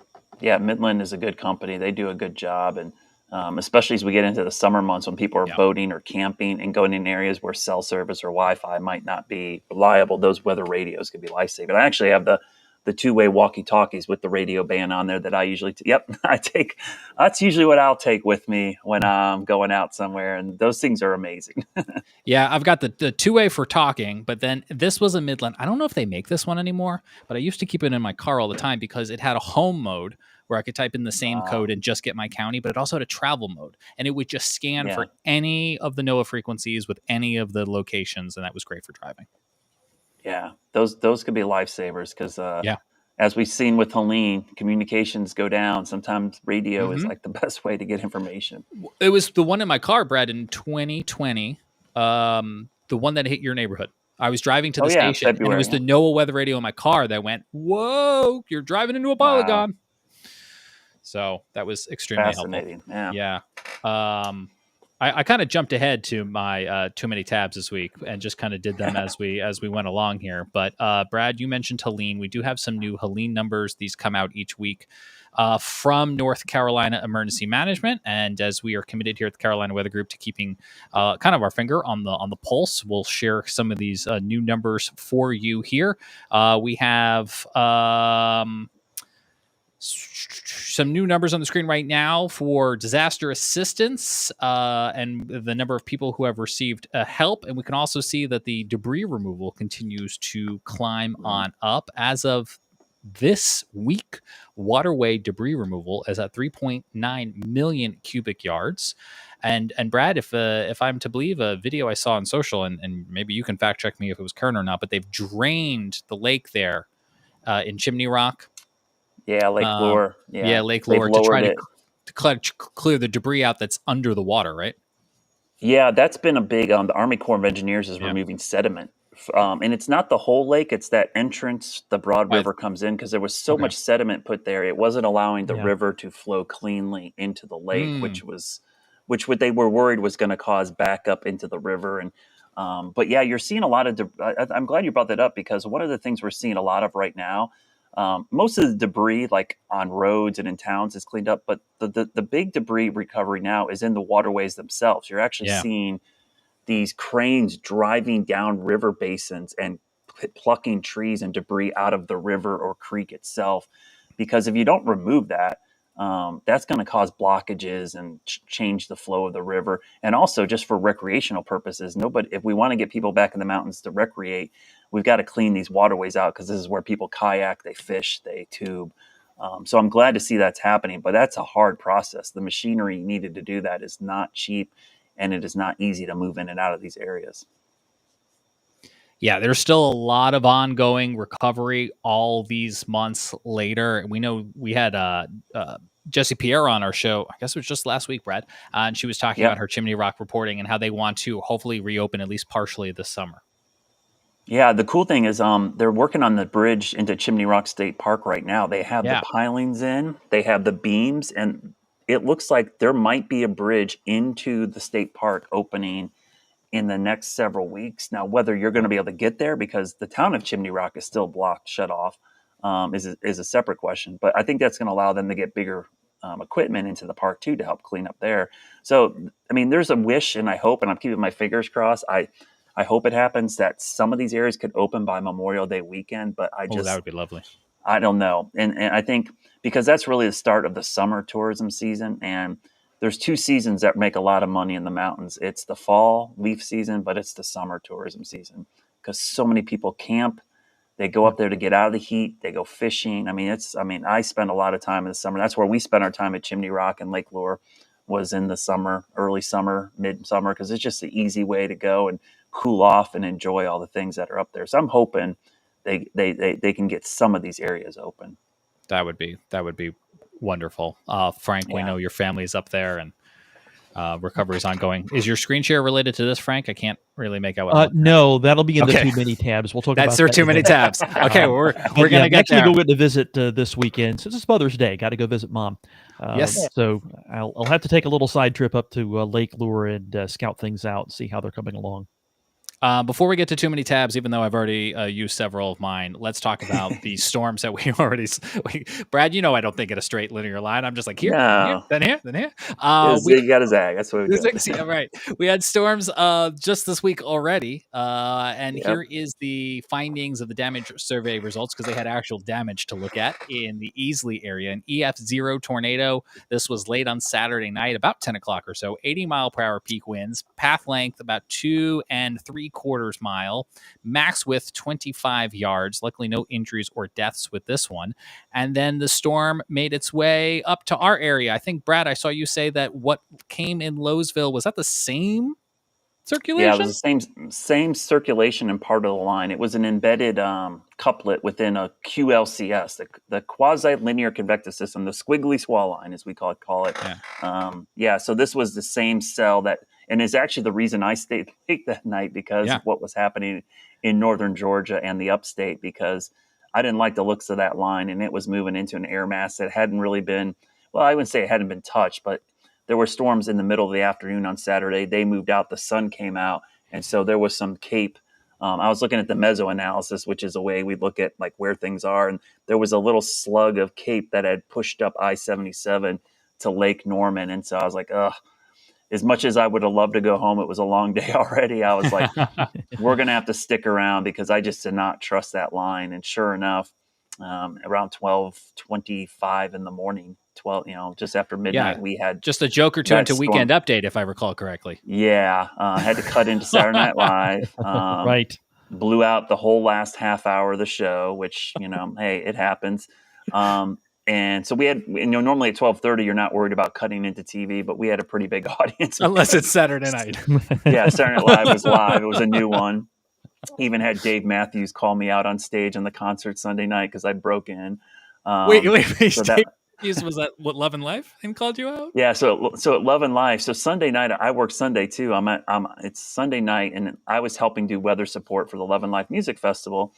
Yeah. Midland is a good company. They do a good job. And especially as we get into the summer months when people are boating or camping and going in areas where cell service or Wi-Fi might not be reliable, those weather radios could be lifesaving. I actually have the two-way walkie-talkies with the radio band on there that I usually I take. That's usually what I'll take with me when I'm going out somewhere, and those things are amazing. Yeah, I've got the two-way for talking, but then this was a Midland. I don't know if they make this one anymore, but I used to keep it in my car all the time because it had a home mode where I could type in the same code and just get my county, but it also had a travel mode, and it would just scan for any of the NOAA frequencies with any of the locations, and that was great for driving. Yeah, those could be lifesavers because as we've seen with Helene, communications go down. Sometimes radio is like the best way to get information. It was the one in my car, Brad, in 2020, the one that hit your neighborhood. I was driving to the station, February, and it was the NOAA weather radio in my car that went, "Whoa, you're driving into a polygon." Wow. So that was extremely fascinating. Helpful. Yeah. I kind of jumped ahead to my too many tabs this week and just kind of did them as we went along here. But Brad, you mentioned Helene. We do have some new Helene numbers. These come out each week from North Carolina Emergency Management, and as we are committed here at the Carolina Weather Group to keeping kind of our finger on the pulse, we'll share some of these new numbers for you here. We have some new numbers on the screen right now for disaster assistance and the number of people who have received help. And we can also see that the debris removal continues to climb on up. As of this week, waterway debris removal is at 3.9 million cubic yards. And Brad, if I'm to believe a video I saw on social, and maybe you can fact check me if it was current or not, but they've drained the lake there in Chimney Rock. Yeah, Lake Lure. Lake Lure to try to clear the debris out that's under the water, right? Yeah, that's been a big. The Army Corps of Engineers is removing sediment, and it's not the whole lake; it's that entrance the Broad River comes in because there was so much sediment put there. It wasn't allowing the river to flow cleanly into the lake, which they were worried was going to cause backup into the river. And but yeah, you're seeing a lot of. I'm glad you brought that up because one of the things we're seeing a lot of right now. Most of the debris, like on roads and in towns, is cleaned up, but the big debris recovery now is in the waterways themselves. You're actually seeing these cranes driving down river basins and plucking trees and debris out of the river or creek itself. Because if you don't remove that, that's going to cause blockages and change the flow of the river. And also just for recreational purposes, if we want to get people back in the mountains to recreate, we've got to clean these waterways out because this is where people kayak, they fish, they tube. So I'm glad to see that's happening, but that's a hard process. The machinery needed to do that is not cheap, and it is not easy to move in and out of these areas. Yeah, there's still a lot of ongoing recovery all these months later. We know we had Jessie Pierre on our show, I guess it was just last week, Brad, and she was talking about her Chimney Rock reporting and how they want to hopefully reopen at least partially this summer. Yeah, the cool thing is they're working on the bridge into Chimney Rock State Park right now. They have the pilings in, they have the beams, and it looks like there might be a bridge into the state park opening in the next several weeks. Now, whether you're going to be able to get there because the town of Chimney Rock is still blocked, shut off, is a separate question. But I think that's going to allow them to get bigger equipment into the park too to help clean up there. So, I mean, there's a wish, and I hope, and I'm keeping my fingers crossed. I hope it happens that some of these areas could open by Memorial Day weekend, but that would be lovely. I don't know. And I think because that's really the start of the summer tourism season, and there's two seasons that make a lot of money in the mountains. It's the fall leaf season, but it's the summer tourism season because so many people camp. They go up there to get out of the heat. They go fishing. I spend a lot of time in the summer. That's where we spend our time at Chimney Rock and Lake Lure was in the summer, early summer, mid-summer, because it's just the easy way to go and cool off and enjoy all the things that are up there. So I'm hoping they can get some of these areas open. That would be wonderful. Frank, we know your family's up there and recovery is ongoing. Is your screen share related to this, Frank? I can't really make out. No, that'll be in the too many tabs. We'll talk about that. That's their too many tabs. Okay, we're going to get there. Actually, go to visit this weekend. Since it's Mother's Day, got to go visit Mom. Yes. So I'll have to take a little side trip up to Lake Lure and scout things out and see how they're coming along. Before we get to too many tabs, even though I've already used several of mine, let's talk about the storms that we already. Brad, I don't think in a straight linear line. I'm just like here, No. then here, then here. Zig got a zag. That's what we do. Yeah, right. We had storms just this week already, and Yep. here is the findings of the damage survey results because they had actual damage to look at in the Easley area. An EF0 tornado. This was late on Saturday night, about 10 o'clock or so. 80-mile-per-hour peak winds. Path length about 2 3/4 mile. Max width 25 yards. Luckily, no injuries or deaths with this one. And then the storm made its way up to our area. I think, Brad, I saw you say that what came in Lowesville, was that the same circulation? Yeah, it was the same circulation and part of the line. It was an embedded couplet within a QLCS, the quasi-linear convective system, the squiggly swall line, as we call it. Yeah. So this was the same cell that, and is actually the reason I stayed late that night because of what was happening in northern Georgia and the upstate, because I didn't like the looks of that line, and it was moving into an air mass that hadn't really been, well, I wouldn't say it hadn't been touched, but there were storms in the middle of the afternoon on Saturday. They moved out, the sun came out, and so there was some cape. I was looking at the meso analysis, which is a way we look at like where things are, and there was a little slug of cape that had pushed up I-77 to Lake Norman, and so I was like, ugh. As much as I would have loved to go home, it was a long day already. I was like, we're going to have to stick around because I just did not trust that line. And sure enough, around 12:25 in the morning, just after midnight, we had just a joke or two into Weekend Update, if I recall correctly. Yeah, had to cut into Saturday Night Live. Right. Blew out the whole last half hour of the show, which hey, it happens. And so we had, normally at 12:30, you're not worried about cutting into TV, but we had a pretty big audience. Unless it's Saturday night. Yeah, Saturday Night Live was live. It was a new one. Even had Dave Matthews call me out on stage in the concert Sunday night because I broke in. Wait. So Dave Matthews, was that what, Love and Life, and called you out? Yeah, so at Love and Life. So Sunday night, I work Sunday too. It's Sunday night, and I was helping do weather support for the Love and Life Music Festival.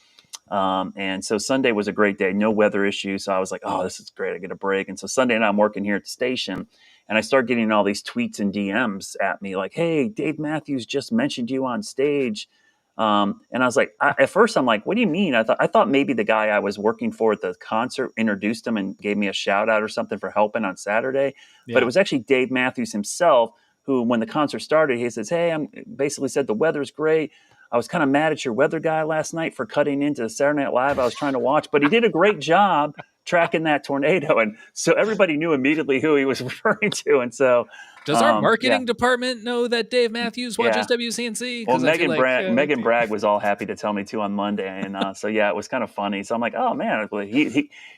And so Sunday was a great day, no weather issues. So I was like, oh, this is great. I get a break. And so Sunday night I'm working here at the station, and I start getting all these tweets and DMs at me like, hey, Dave Matthews just mentioned you on stage. And I was like, at first I'm like, what do you mean? I thought maybe the guy I was working for at the concert introduced him and gave me a shout out or something for helping on Saturday. Yeah. But it was actually Dave Matthews himself who, when the concert started, he says, hey, I'm basically said the weather's great. I was kind of mad at your weather guy last night for cutting into Saturday Night Live. I was trying to watch, but he did a great job tracking that tornado. And so everybody knew immediately who he was referring to. And so does our marketing department know that Dave Matthews watches WCNC? Well, Megan Bragg was all happy to tell me too on Monday. And so, yeah, it was kind of funny. So I'm like, oh, man,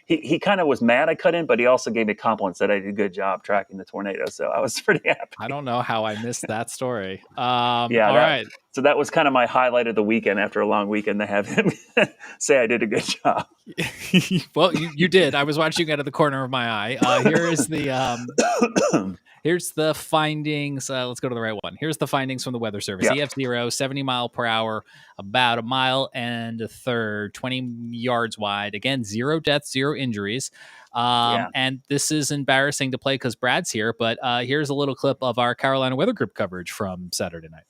he kind of was mad I cut in, but he also gave me compliments that I did a good job tracking the tornado. So I was pretty happy. I don't know how I missed that story. All right. So that was kind of my highlight of the weekend after a long weekend to have him say I did a good job. Well, you did. I was watching out of the corner of my eye. Here is the here's the findings. Let's go to the right one. Here's the findings from the Weather Service. Yeah. EF0, 70 mile per hour, about 1.33 miles, 20 yards wide. Again, 0 deaths, 0 injuries. And this is embarrassing to play because Brad's here, but here's a little clip of our Carolina Weather Group coverage from Saturday night.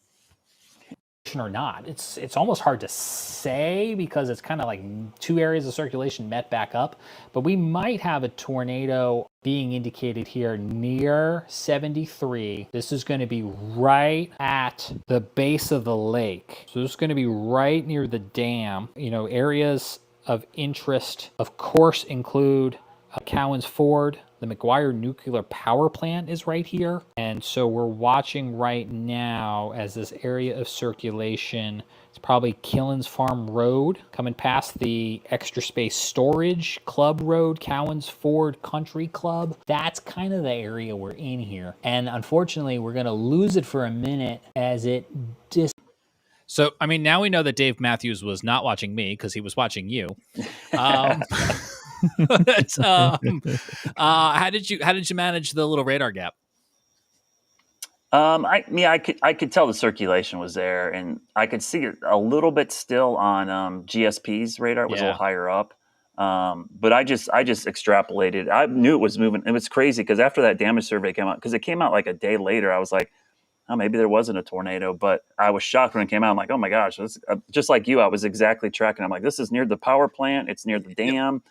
Or not. It's almost hard to say because it's kind of like two areas of circulation met back up, but we might have a tornado being indicated here near 73. This is going to be right at the base of the lake. So this is going to be right near the dam. Areas of interest, of course, include Cowan's Ford. The McGuire Nuclear Power Plant is right here. And so we're watching right now as this area of circulation, it's probably Killens Farm Road, coming past the Extra Space Storage Club Road, Cowan's Ford Country Club. That's kind of the area we're in here. And unfortunately, we're going to lose it for a minute as it So, now we know that Dave Matthews was not watching me because he was watching you. How did you manage the little radar gap? I could tell the circulation was there, and I could see it a little bit still on GSP's radar. It was a little higher up, but I just extrapolated. I knew it was moving. It was crazy because after that damage survey came out, because it came out like a day later, I was like, oh, maybe there wasn't a tornado, but I was shocked when it came out. I'm like, oh my gosh, this, just like you, I was exactly tracking. I'm like, this is near the power plant. It's near the dam.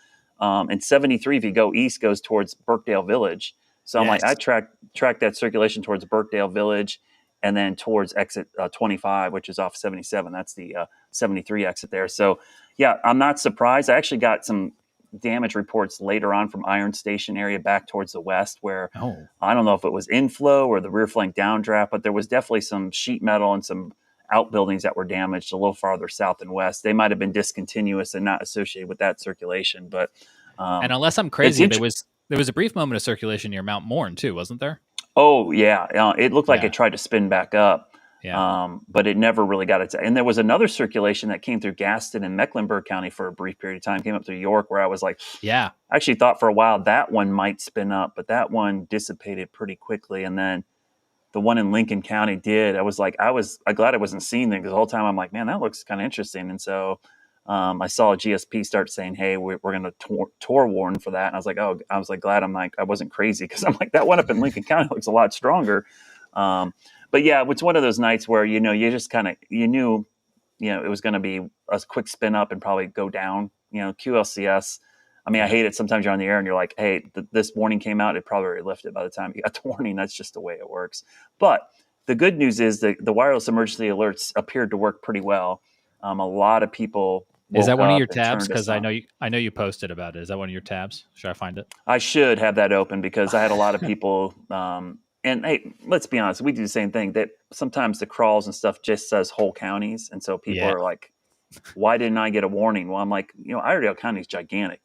And 73, if you go east, goes towards Birkdale Village. So I'm like, I tracked that circulation towards Birkdale Village and then towards exit 25, which is off 77. That's the 73 exit there. So yeah, I'm not surprised. I actually got some damage reports later on from Iron Station area back towards the west where I don't know if it was inflow or the rear flank downdraft, but there was definitely some sheet metal and some outbuildings that were damaged a little farther south and west. They might have been discontinuous and not associated with that circulation. But and unless I'm crazy, there was a brief moment of circulation near Mount Morn too, wasn't there? Oh yeah, it looked like it tried to spin back up. Yeah. But it never really got it. And there was another circulation that came through Gaston and Mecklenburg County for a brief period of time, came up through York, where I was like, I actually thought for a while that one might spin up, but that one dissipated pretty quickly. And then the one in Lincoln County did. I was glad I wasn't seeing them because the whole time I'm like, man, that looks kind of interesting. And so I saw a GSP start saying, hey, we're going to tor warn for that. And I was like, glad I wasn't crazy because I'm like, that one up in Lincoln County looks a lot stronger. But yeah, it's one of those nights where, you just kind of, you knew it was going to be a quick spin up and probably go down, QLCS. I mean, I hate it. Sometimes you're on the air and you're like, hey, this warning came out. It probably already lifted by the time you got the warning. That's just the way it works. But the good news is that the wireless emergency alerts appeared to work pretty well. A lot of people. Is that one of your tabs? Because I know you posted about it. Is that one of your tabs? Should I find it? I should have that open because I had a lot of people. And hey, let's be honest, we do the same thing. That sometimes the crawls and stuff just says whole counties, and so people are like, "Why didn't I get a warning?" Well, I'm like, Iredell County is gigantic.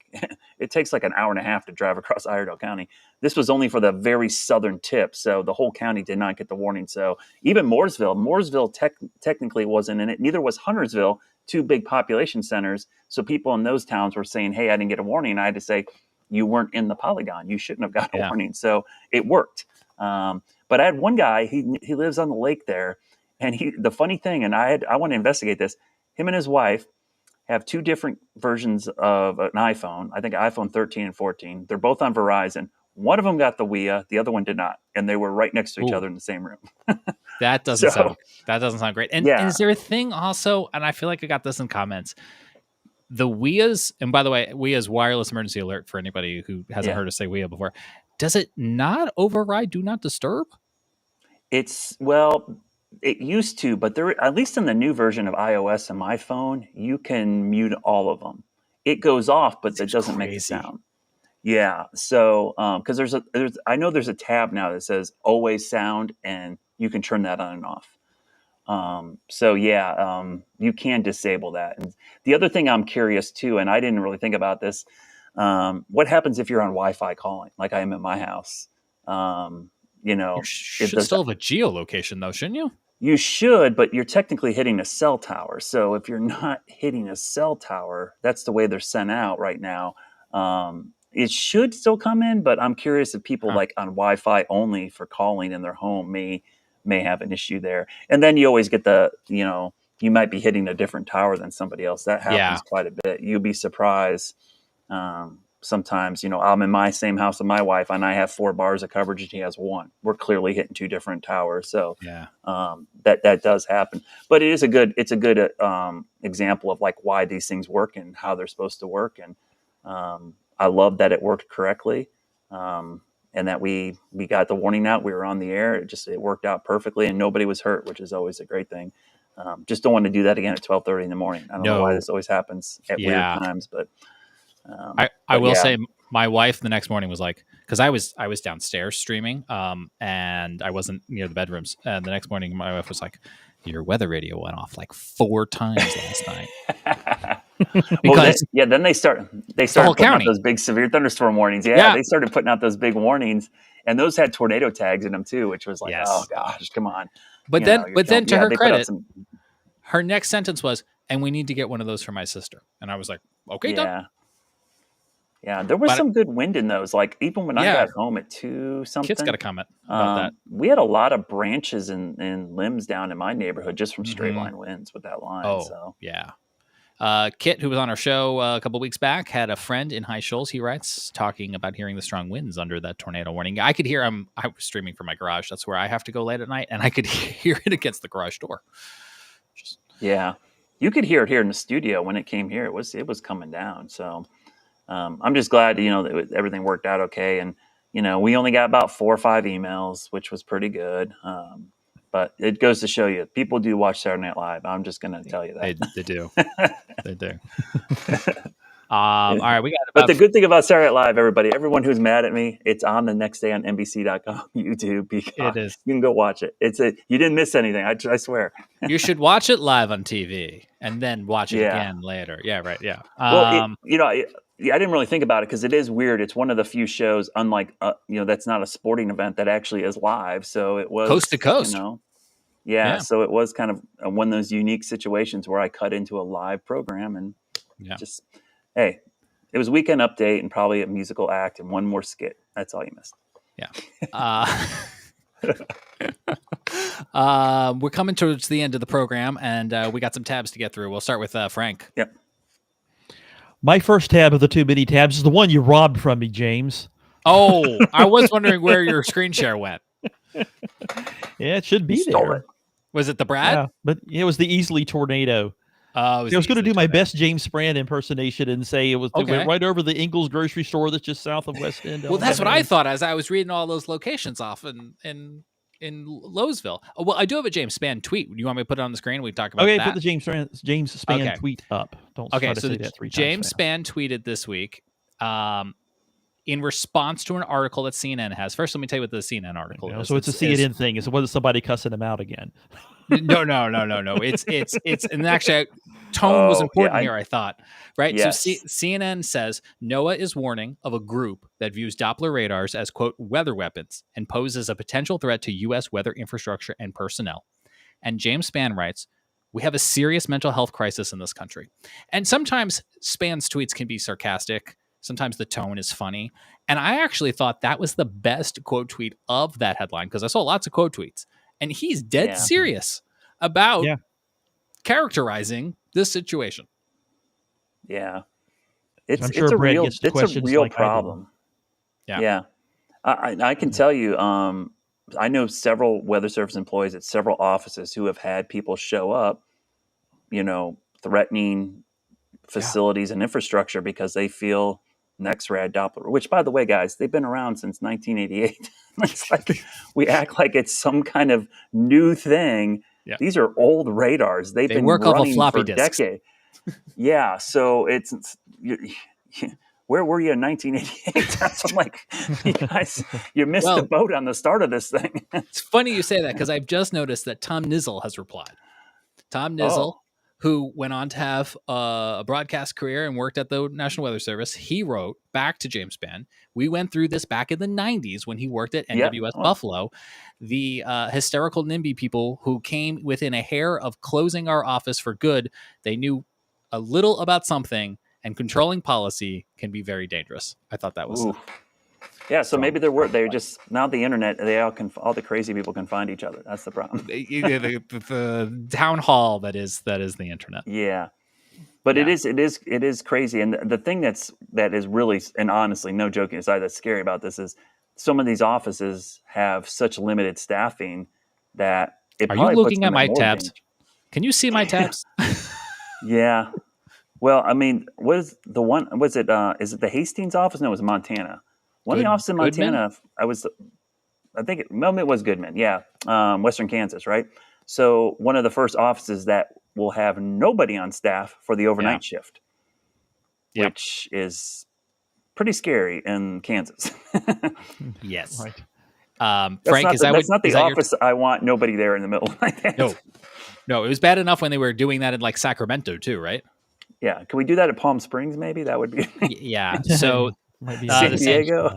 It takes like an hour and a half to drive across Iredell County. This was only for the very southern tip, so the whole county did not get the warning. So even Mooresville technically wasn't in it. Neither was Huntersville, two big population centers. So people in those towns were saying, "Hey, I didn't get a warning." And I had to say, "You weren't in the polygon. You shouldn't have gotten a warning." So it worked. But I had one guy, he lives on the lake there. And the funny thing, and I want to investigate this. Him and his wife have two different versions of an iPhone. I think iPhone 13 and 14. They're both on Verizon. One of them got the WIA, the other one did not. And they were right next to each other in the same room. That doesn't sound great. And is there a thing also, and I feel like I got this in comments, the WIAs, and by the way, WIA's wireless emergency alert for anybody who hasn't heard us say WIA before. Does it not override Do Not Disturb? It used to, but there, at least in the new version of iOS and my phone, you can mute all of them. It goes off, but it doesn't make a sound. Yeah. So, because I know there's a tab now that says always sound, and you can turn that on and off. You can disable that. And the other thing I'm curious too, and I didn't really think about this. What happens if you're on Wi-Fi calling, like I am at my house? You should still have a geolocation, though, shouldn't you? You should, but you're technically hitting a cell tower. So if you're not hitting a cell tower, that's the way they're sent out right now. It should still come in, but I'm curious if people like on Wi-Fi only for calling in their home may have an issue there. And then you always get you might be hitting a different tower than somebody else. That happens quite a bit. You'll be surprised. Sometimes, I'm in my same house with my wife and I have 4 bars of coverage and he has 1. We're clearly hitting 2 different towers. So that does happen, but it's a good example of like why these things work and how they're supposed to work. And I love that it worked correctly. And that we got the warning out, we were on the air. It worked out perfectly and nobody was hurt, which is always a great thing. Just don't want to do that again at 12:30 in the morning. I don't know why this always happens at weird times, but I will say my wife the next morning was like, because I was downstairs streaming, and I wasn't near the bedrooms. And the next morning, my wife was like, "Your weather radio went off like 4 times last night." Because then they started putting out those big severe thunderstorm warnings. They started putting out those big warnings, and those had tornado tags in them too, which was like, oh gosh, come on. But then to her credit, her next sentence was, "And we need to get one of those for my sister." And I was like, "Okay, done." Yeah, there was some good wind in those. Like even when I got home at 2 something. Kit's got a comment about that. We had a lot of branches and limbs down in my neighborhood just from straight line winds with that line. Oh, so. yeah. Kit, who was on our show a couple weeks back, had a friend in High Shoals. He writes, talking about hearing the strong winds under that tornado warning. I could hear him. I was streaming from my garage. That's where I have to go late at night, and I could hear it against the garage door. Yeah, you could hear it here in the studio when it came here. It was coming down. So I'm just glad, that everything worked out okay. And we only got about 4 or 5 emails, which was pretty good. But it goes to show you, people do watch Saturday Night Live. I'm just going to tell you that. They do. They do. All right, we got. But the good thing about Saturday Night Live, everyone who's mad at me, it's on the next day on NBC.com, YouTube. It is. You can go watch it. You didn't miss anything. I swear. You should watch it live on TV and then watch it again later. Yeah, right. Yeah. Well, I didn't really think about it because it is weird. It's one of the few shows, unlike that's not a sporting event, that actually is live. So it was coast to coast. Yeah. So it was kind of one of those unique situations where I cut into a live program and just, hey, it was Weekend Update and probably a musical act and one more skit. That's all you missed. Yeah. We're coming towards the end of the program, and we got some tabs to get through. We'll start with Frank. Yep. My first tab of the 2 mini tabs is the one you robbed from me, James. Oh, I was wondering where your screen share went. Yeah, it should be there. Was it the Brad? Yeah, but it was the Easley tornado. I was going to do my best James Sprann impersonation and say it went right over the Ingles grocery store that's just south of West End. Well, that's what I thought as I was reading all those locations off in Lowesville. Oh, well, I do have a James Spann tweet. Do you want me to put it on the screen? We talk about that. Put the James Spann tweet up. Don't try to say that 3 times. James Spann tweeted this week in response to an article that CNN has. First, let me tell you what the CNN article is. So it's a CNN thing. Is whether somebody cussing him out again? No. It's and actually tone was important here, I thought. Right. Yes. So CNN says NOAA is warning of a group that views Doppler radars as, quote, weather weapons and poses a potential threat to U.S. weather infrastructure and personnel. And James Spann writes, we have a serious mental health crisis in this country. And sometimes Spann's tweets can be sarcastic. Sometimes the tone is funny. And I actually thought that was the best quote tweet of that headline because I saw lots of quote tweets. And he's dead serious about characterizing this situation. Yeah. It's sure a real like problem. Yeah. I can tell you, I know several Weather Service employees at several offices who have had people show up, threatening facilities and infrastructure because they feel NEXRAD Doppler, which, by the way, guys, they've been around since 1988. It's like we act like it's some kind of new thing. Yeah. These are old radars. They've been work running off of floppy for disks. decades. Yeah, so where were you in 1988? I'm like, you guys, you missed the boat on the start of this thing. It's funny you say that because I've just noticed that Tom Nizzle has replied. Tom Nizzle, who went on to have a broadcast career and worked at the National Weather Service, he wrote back to James Spann. We went through this back in the 90s when he worked at NWS Buffalo. The hysterical NIMBY people who came within a hair of closing our office for good, they knew a little about something, and controlling policy can be very dangerous. I thought that was... Yeah, so maybe they're just, now the internet, all the crazy people can find each other. That's the problem. the town hall that is the internet. Yeah. But it is crazy. And the thing that is really, and honestly, no joking aside, that's scary about this is some of these offices have such limited staffing that it probably puts them in more danger. Are you looking at my tabs? Can you see my tabs? Yeah. Well, I mean, is it the Hastings office? No, it was Montana. One of the offices in Montana, it was Goodman. Yeah. Western Kansas, right? So one of the first offices that will have nobody on staff for the overnight shift, which is pretty scary in Kansas. Yes. Right. Frank, that's not the office I want nobody there in the middle like that. No, it was bad enough when they were doing that in like Sacramento too, right? Yeah. Can we do that at Palm Springs maybe? That would be Yeah. So San Diego.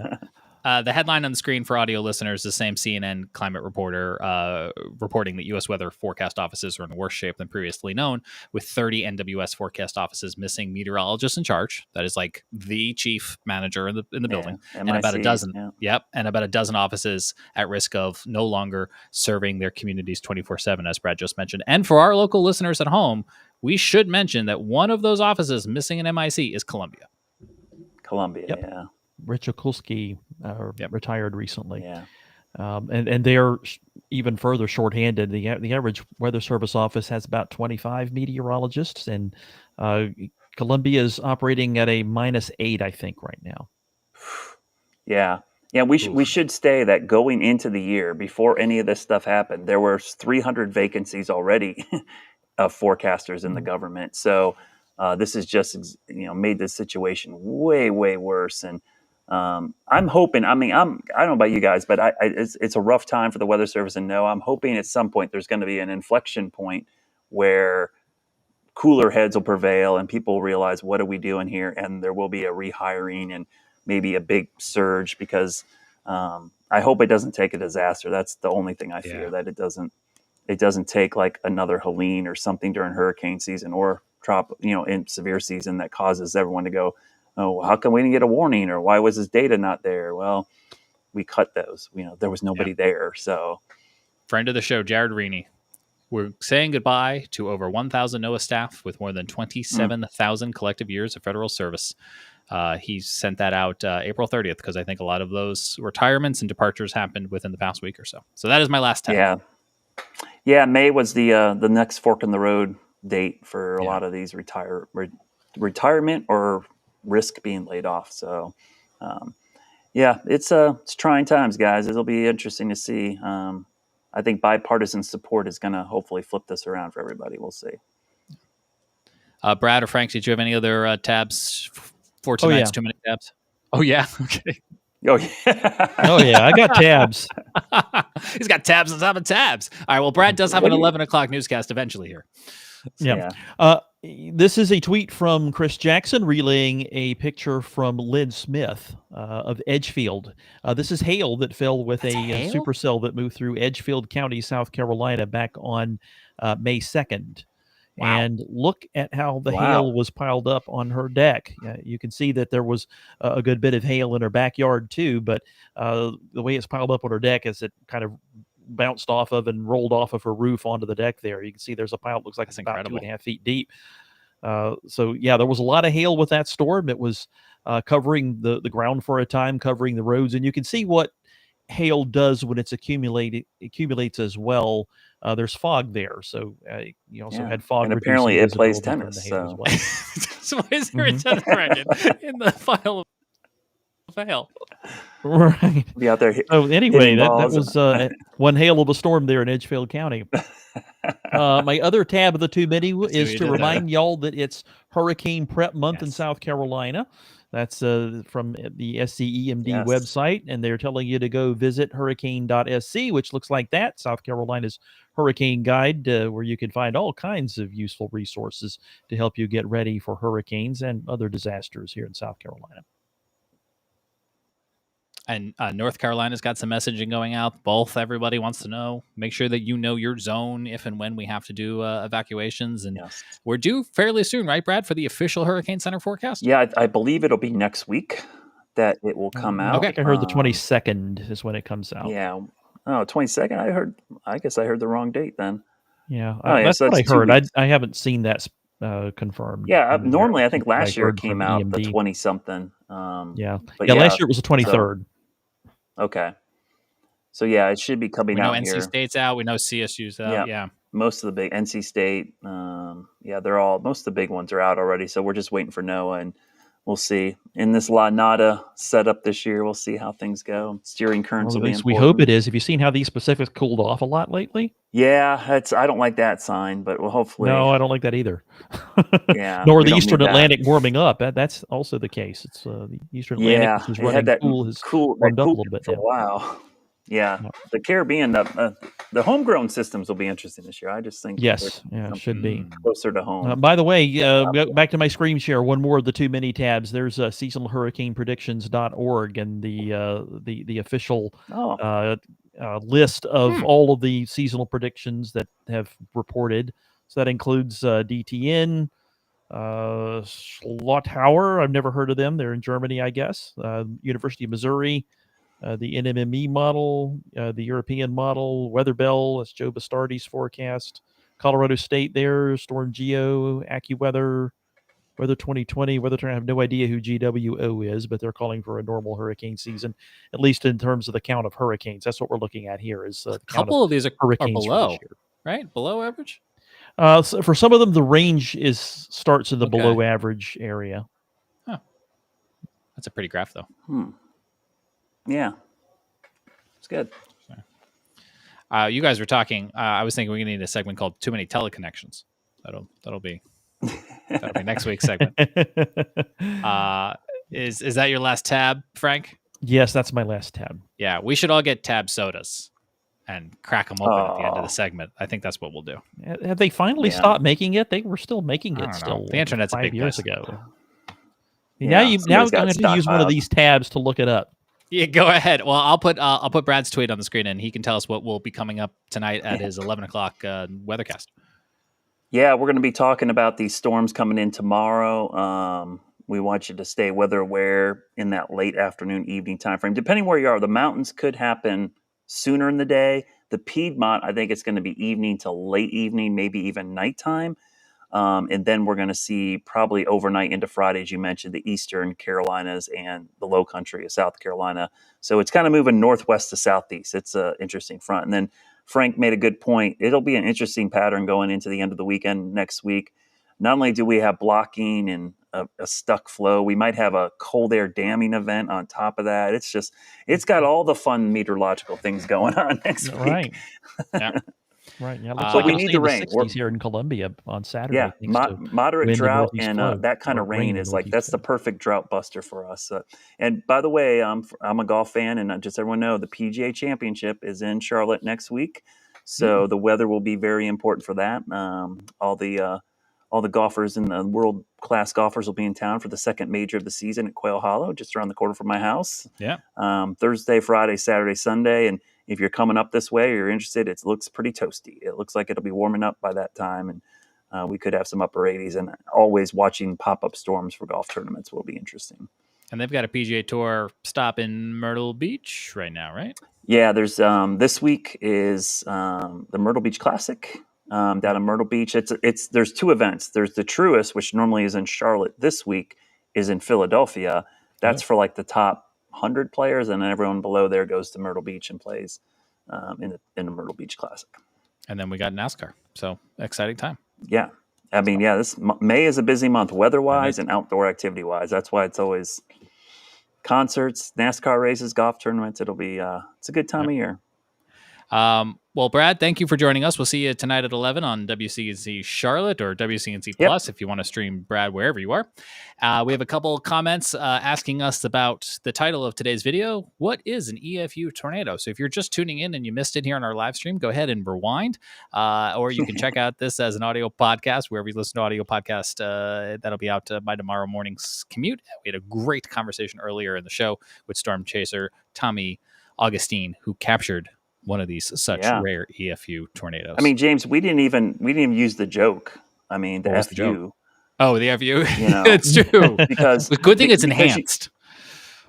The headline on the screen for audio listeners, the same CNN climate reporter reporting that U.S. weather forecast offices are in worse shape than previously known, with 30 NWS forecast offices missing meteorologists in charge. That is like the chief manager in the building, MIC, and about a dozen. And about a dozen offices at risk of no longer serving their communities 24/7, as Brad just mentioned. And for our local listeners at home, we should mention that one of those offices missing in MIC is Columbia. Columbia, Yep. yeah. Rich Okulski Yep. retired recently. Yeah. And they're even further shorthanded. The average Weather Service office has about 25 meteorologists, and Columbia is operating at a -8, I think, right now. Yeah. Yeah, we should say that going into the year, before any of this stuff happened, there were 300 vacancies already of forecasters in the government. So this has just made this situation way, way worse. And I'm hoping. I mean, I don't know about you guys, but it's a rough time for the Weather Service, and no, I'm hoping at some point there's going to be an inflection point where cooler heads will prevail and people realize, what are we doing here? And there will be a rehiring and maybe a big surge, because I hope it doesn't take a disaster. That's the only thing I fear, that it doesn't take like another Helene or something during hurricane season or in severe season that causes everyone to go, oh, how come we didn't get a warning, or why was this data not there? Well, we cut those. There was nobody there. So, friend of the show, Jared Rini. We're saying goodbye to over 1,000 NOAA staff with more than 27,000 collective years of federal service. He sent that out April 30th, because I think a lot of those retirements and departures happened within the past week or so. So that is my last tab. Yeah. May was the next fork in the road date for a lot of these retirement or risk being laid off. So, it's trying times, guys. It'll be interesting to see. I think bipartisan support is going to hopefully flip this around for everybody. We'll see. Brad or Frank, did you have any other tabs for tonight's 2-minute tabs? Oh, yeah. Okay. Oh, yeah. Oh, yeah. I got tabs. He's got tabs on top of tabs. All right. Well, Brad does have an 11 o'clock newscast eventually here. Yeah. This is a tweet from Chris Jackson relaying a picture from Lynn Smith of Edgefield. This is hail that fell with a supercell that moved through Edgefield County, South Carolina, back on May 2nd. Wow. And look at how the hail was piled up on her deck. You can see that there was a good bit of hail in her backyard too, but the way it's piled up on her deck is it kind of bounced off of and rolled off of her roof onto the deck there. You can see there's a pile that looks like it's about 2.5 feet deep. So there was a lot of hail with that storm. It was covering the ground for a time, covering the roads, and you can see what hail does when it's accumulates as well. There's fog there, so you also had fog. And apparently it plays tennis. So why is there a tennis racket in the file of hail? Right. Be out there. So anyway, that was one hail of a storm there in Edgefield County. My other tab of the 2-minute is to remind y'all that it's Hurricane Prep Month in South Carolina. That's from the SCEMD website, and they're telling you to go visit hurricane.sc, which looks like that, South Carolina's hurricane guide, where you can find all kinds of useful resources to help you get ready for hurricanes and other disasters here in South Carolina. And North Carolina's got some messaging going out. Both, everybody wants to know. Make sure that you know your zone if and when we have to do evacuations. And we're due fairly soon, right, Brad, for the official Hurricane Center forecast? Yeah, I believe it'll be next week that it will come out. Okay. I heard the 22nd is when it comes out. Yeah. Oh, 22nd? I guess I heard the wrong date then. Yeah. That's what I heard. I haven't seen that confirmed. Yeah. Normally, I think last year it came out EMD. The 20-something. Last year it was the 23rd. Okay. So, it should be coming out here. We know NC State's out. We know CSU's out. Yeah. Most of the big NC State, most of the big ones are out already. So we're just waiting for NOAA, and we'll see. In this La Nada setup this year, we'll see how things go. Steering currents will be important. We hope it is. Have you seen how these Pacifics cooled off a lot lately? Yeah, I don't like that sign, but we'll hopefully. No, I don't like that either. Yeah. Nor the Eastern Atlantic warming up. That's also the case. It's the Eastern Atlantic, which is running cool, warmed up a little bit for a while. Yeah, the Caribbean, the homegrown systems will be interesting this year. I just think it should be closer to home. By the way, go back to my screen share. One more of the 2 mini tabs. There's seasonalhurricanepredictions.org and the official list of all of the seasonal predictions that have reported. So that includes DTN, Schlotthauer. I've never heard of them. They're in Germany, I guess. University of Missouri. The NMME model, the European model, Weather Bell, that's Joe Bastardi's forecast, Colorado State there, Storm Geo, AccuWeather, Weather 2020, Weather Turner. I have no idea who GWO is, but they're calling for a normal hurricane season, at least in terms of the count of hurricanes. That's what we're looking at here is the A count couple of these are hurricanes for below, this year. right? Below average? So for some of them, the range starts in the Okay. below average area. That's a pretty graph, though. Yeah. It's good. You guys were talking. I was thinking we're gonna need a segment called "Too Many Teleconnections." That'll be next week's segment. Is that your last tab, Frank? Yes, that's my last tab. Yeah, we should all get tab sodas and crack them open at the end of the Oh. segment. I think that's what we'll do. Have they finally Yeah. stopped making it? They were still making I it don't still. know. The internet's a 5 big years place. ago. Yeah, Now you're somebody's going got to use one of stockpiled. these tabs to look it up. Yeah, go ahead. Well, I'll put Brad's tweet on the screen, and he can tell us what will be coming up tonight at his 11 o'clock weathercast. Yeah, we're going to be talking about these storms coming in tomorrow. We want you to stay weather aware in that late afternoon, evening time frame. Depending where you are, the mountains could happen sooner in the day. The Piedmont, I think it's going to be evening to late evening, maybe even nighttime. And then we're going to see probably overnight into Friday, as you mentioned, the eastern Carolinas and the low country of South Carolina. So it's kind of moving northwest to southeast. It's an interesting front. And then Frank made a good point. It'll be an interesting pattern going into the end of the weekend next week. Not only do we have blocking and a stuck flow, we might have a cold air damming event on top of that. It's got all the fun meteorological things going on next week. Right. Yeah. Right. Yeah. It But looks like we it'll need stay the in the rain. 60s here in Columbia on Saturday. Yeah, thanks to moderate wind and drought northeast and flow, that kind or of rain is like northeast that's the flow. perfect drought buster for us. And by the way, I'm a golf fan, and just everyone know the PGA Championship is in Charlotte next week, so the weather will be very important for that. All the golfers and the world class golfers will be in town for the second major of the season at Quail Hollow, just around the corner from my house. Yeah. Thursday, Friday, Saturday, Sunday, and if you're coming up this way or you're interested, it looks pretty toasty. It looks like it'll be warming up by that time, and we could have some upper 80s. And always watching pop-up storms for golf tournaments will be interesting. And they've got a PGA Tour stop in Myrtle Beach right now, right? Yeah, there's this week is the Myrtle Beach Classic down in Myrtle Beach. There's two events. There's the Truist, which normally is in Charlotte. This week is in Philadelphia. That's for like the top 100 players, and then everyone below there goes to Myrtle Beach and plays in the Myrtle Beach Classic. And then we got NASCAR. So exciting time. Yeah. I mean, this May is a busy month weather-wise and outdoor activity-wise. That's why it's always concerts, NASCAR races, golf tournaments. It'll be it's a good time of year. Well, Brad, thank you for joining us. We'll see you tonight at 11 on WCNC Charlotte or WCNC Plus if you want to stream Brad wherever you are. We have a couple comments asking us about the title of today's video. What is an EFU tornado? So if you're just tuning in and you missed it here on our live stream, go ahead and rewind. Or you can check out this as an audio podcast, wherever you listen to audio podcast. That'll be out by tomorrow morning's commute. We had a great conversation earlier in the show with storm chaser Tommy Augustine, who captured one of these such rare EFU tornadoes. I mean, James, we didn't even use the joke. I mean, the FU. Joke? Oh, the FU. You know, it's true. Because the good thing it's enhanced.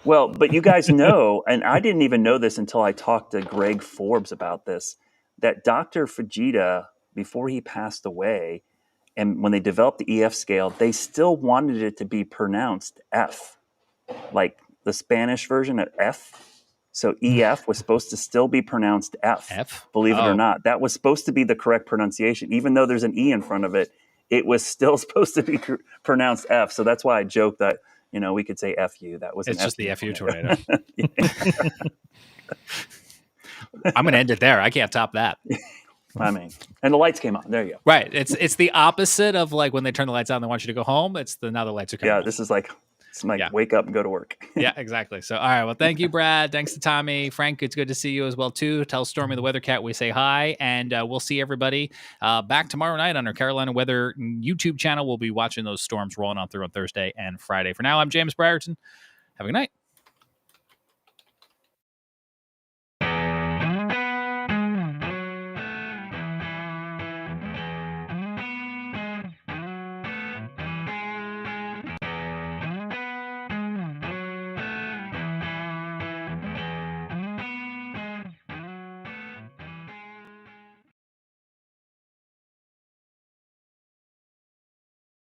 Well, but you guys know, and I didn't even know this until I talked to Greg Forbes about this, that Dr. Fujita, before he passed away, and when they developed the EF scale, they still wanted it to be pronounced F, like the Spanish version of F. So EF was supposed to still be pronounced F, believe it or not. That was supposed to be the correct pronunciation. Even though there's an E in front of it, it was still supposed to be pronounced F. So that's why I joked that, we could say FU. That was just the FU tornado. I'm going to end it there. I can't top that. I mean, and the lights came on. There you go. Right. It's the opposite of like when they turn the lights on, they want you to go home. It's now the lights are coming on. This is like wake up and go to work. Yeah, exactly. So, all right. Well, thank you, Brad. Thanks to Tommy. Frank, it's good to see you as well, too. Tell Stormy the Weather Cat we say hi, and we'll see everybody back tomorrow night on our Carolina Weather YouTube channel. We'll be watching those storms rolling on through on Thursday and Friday. For now, I'm James Brierton. Have a good night.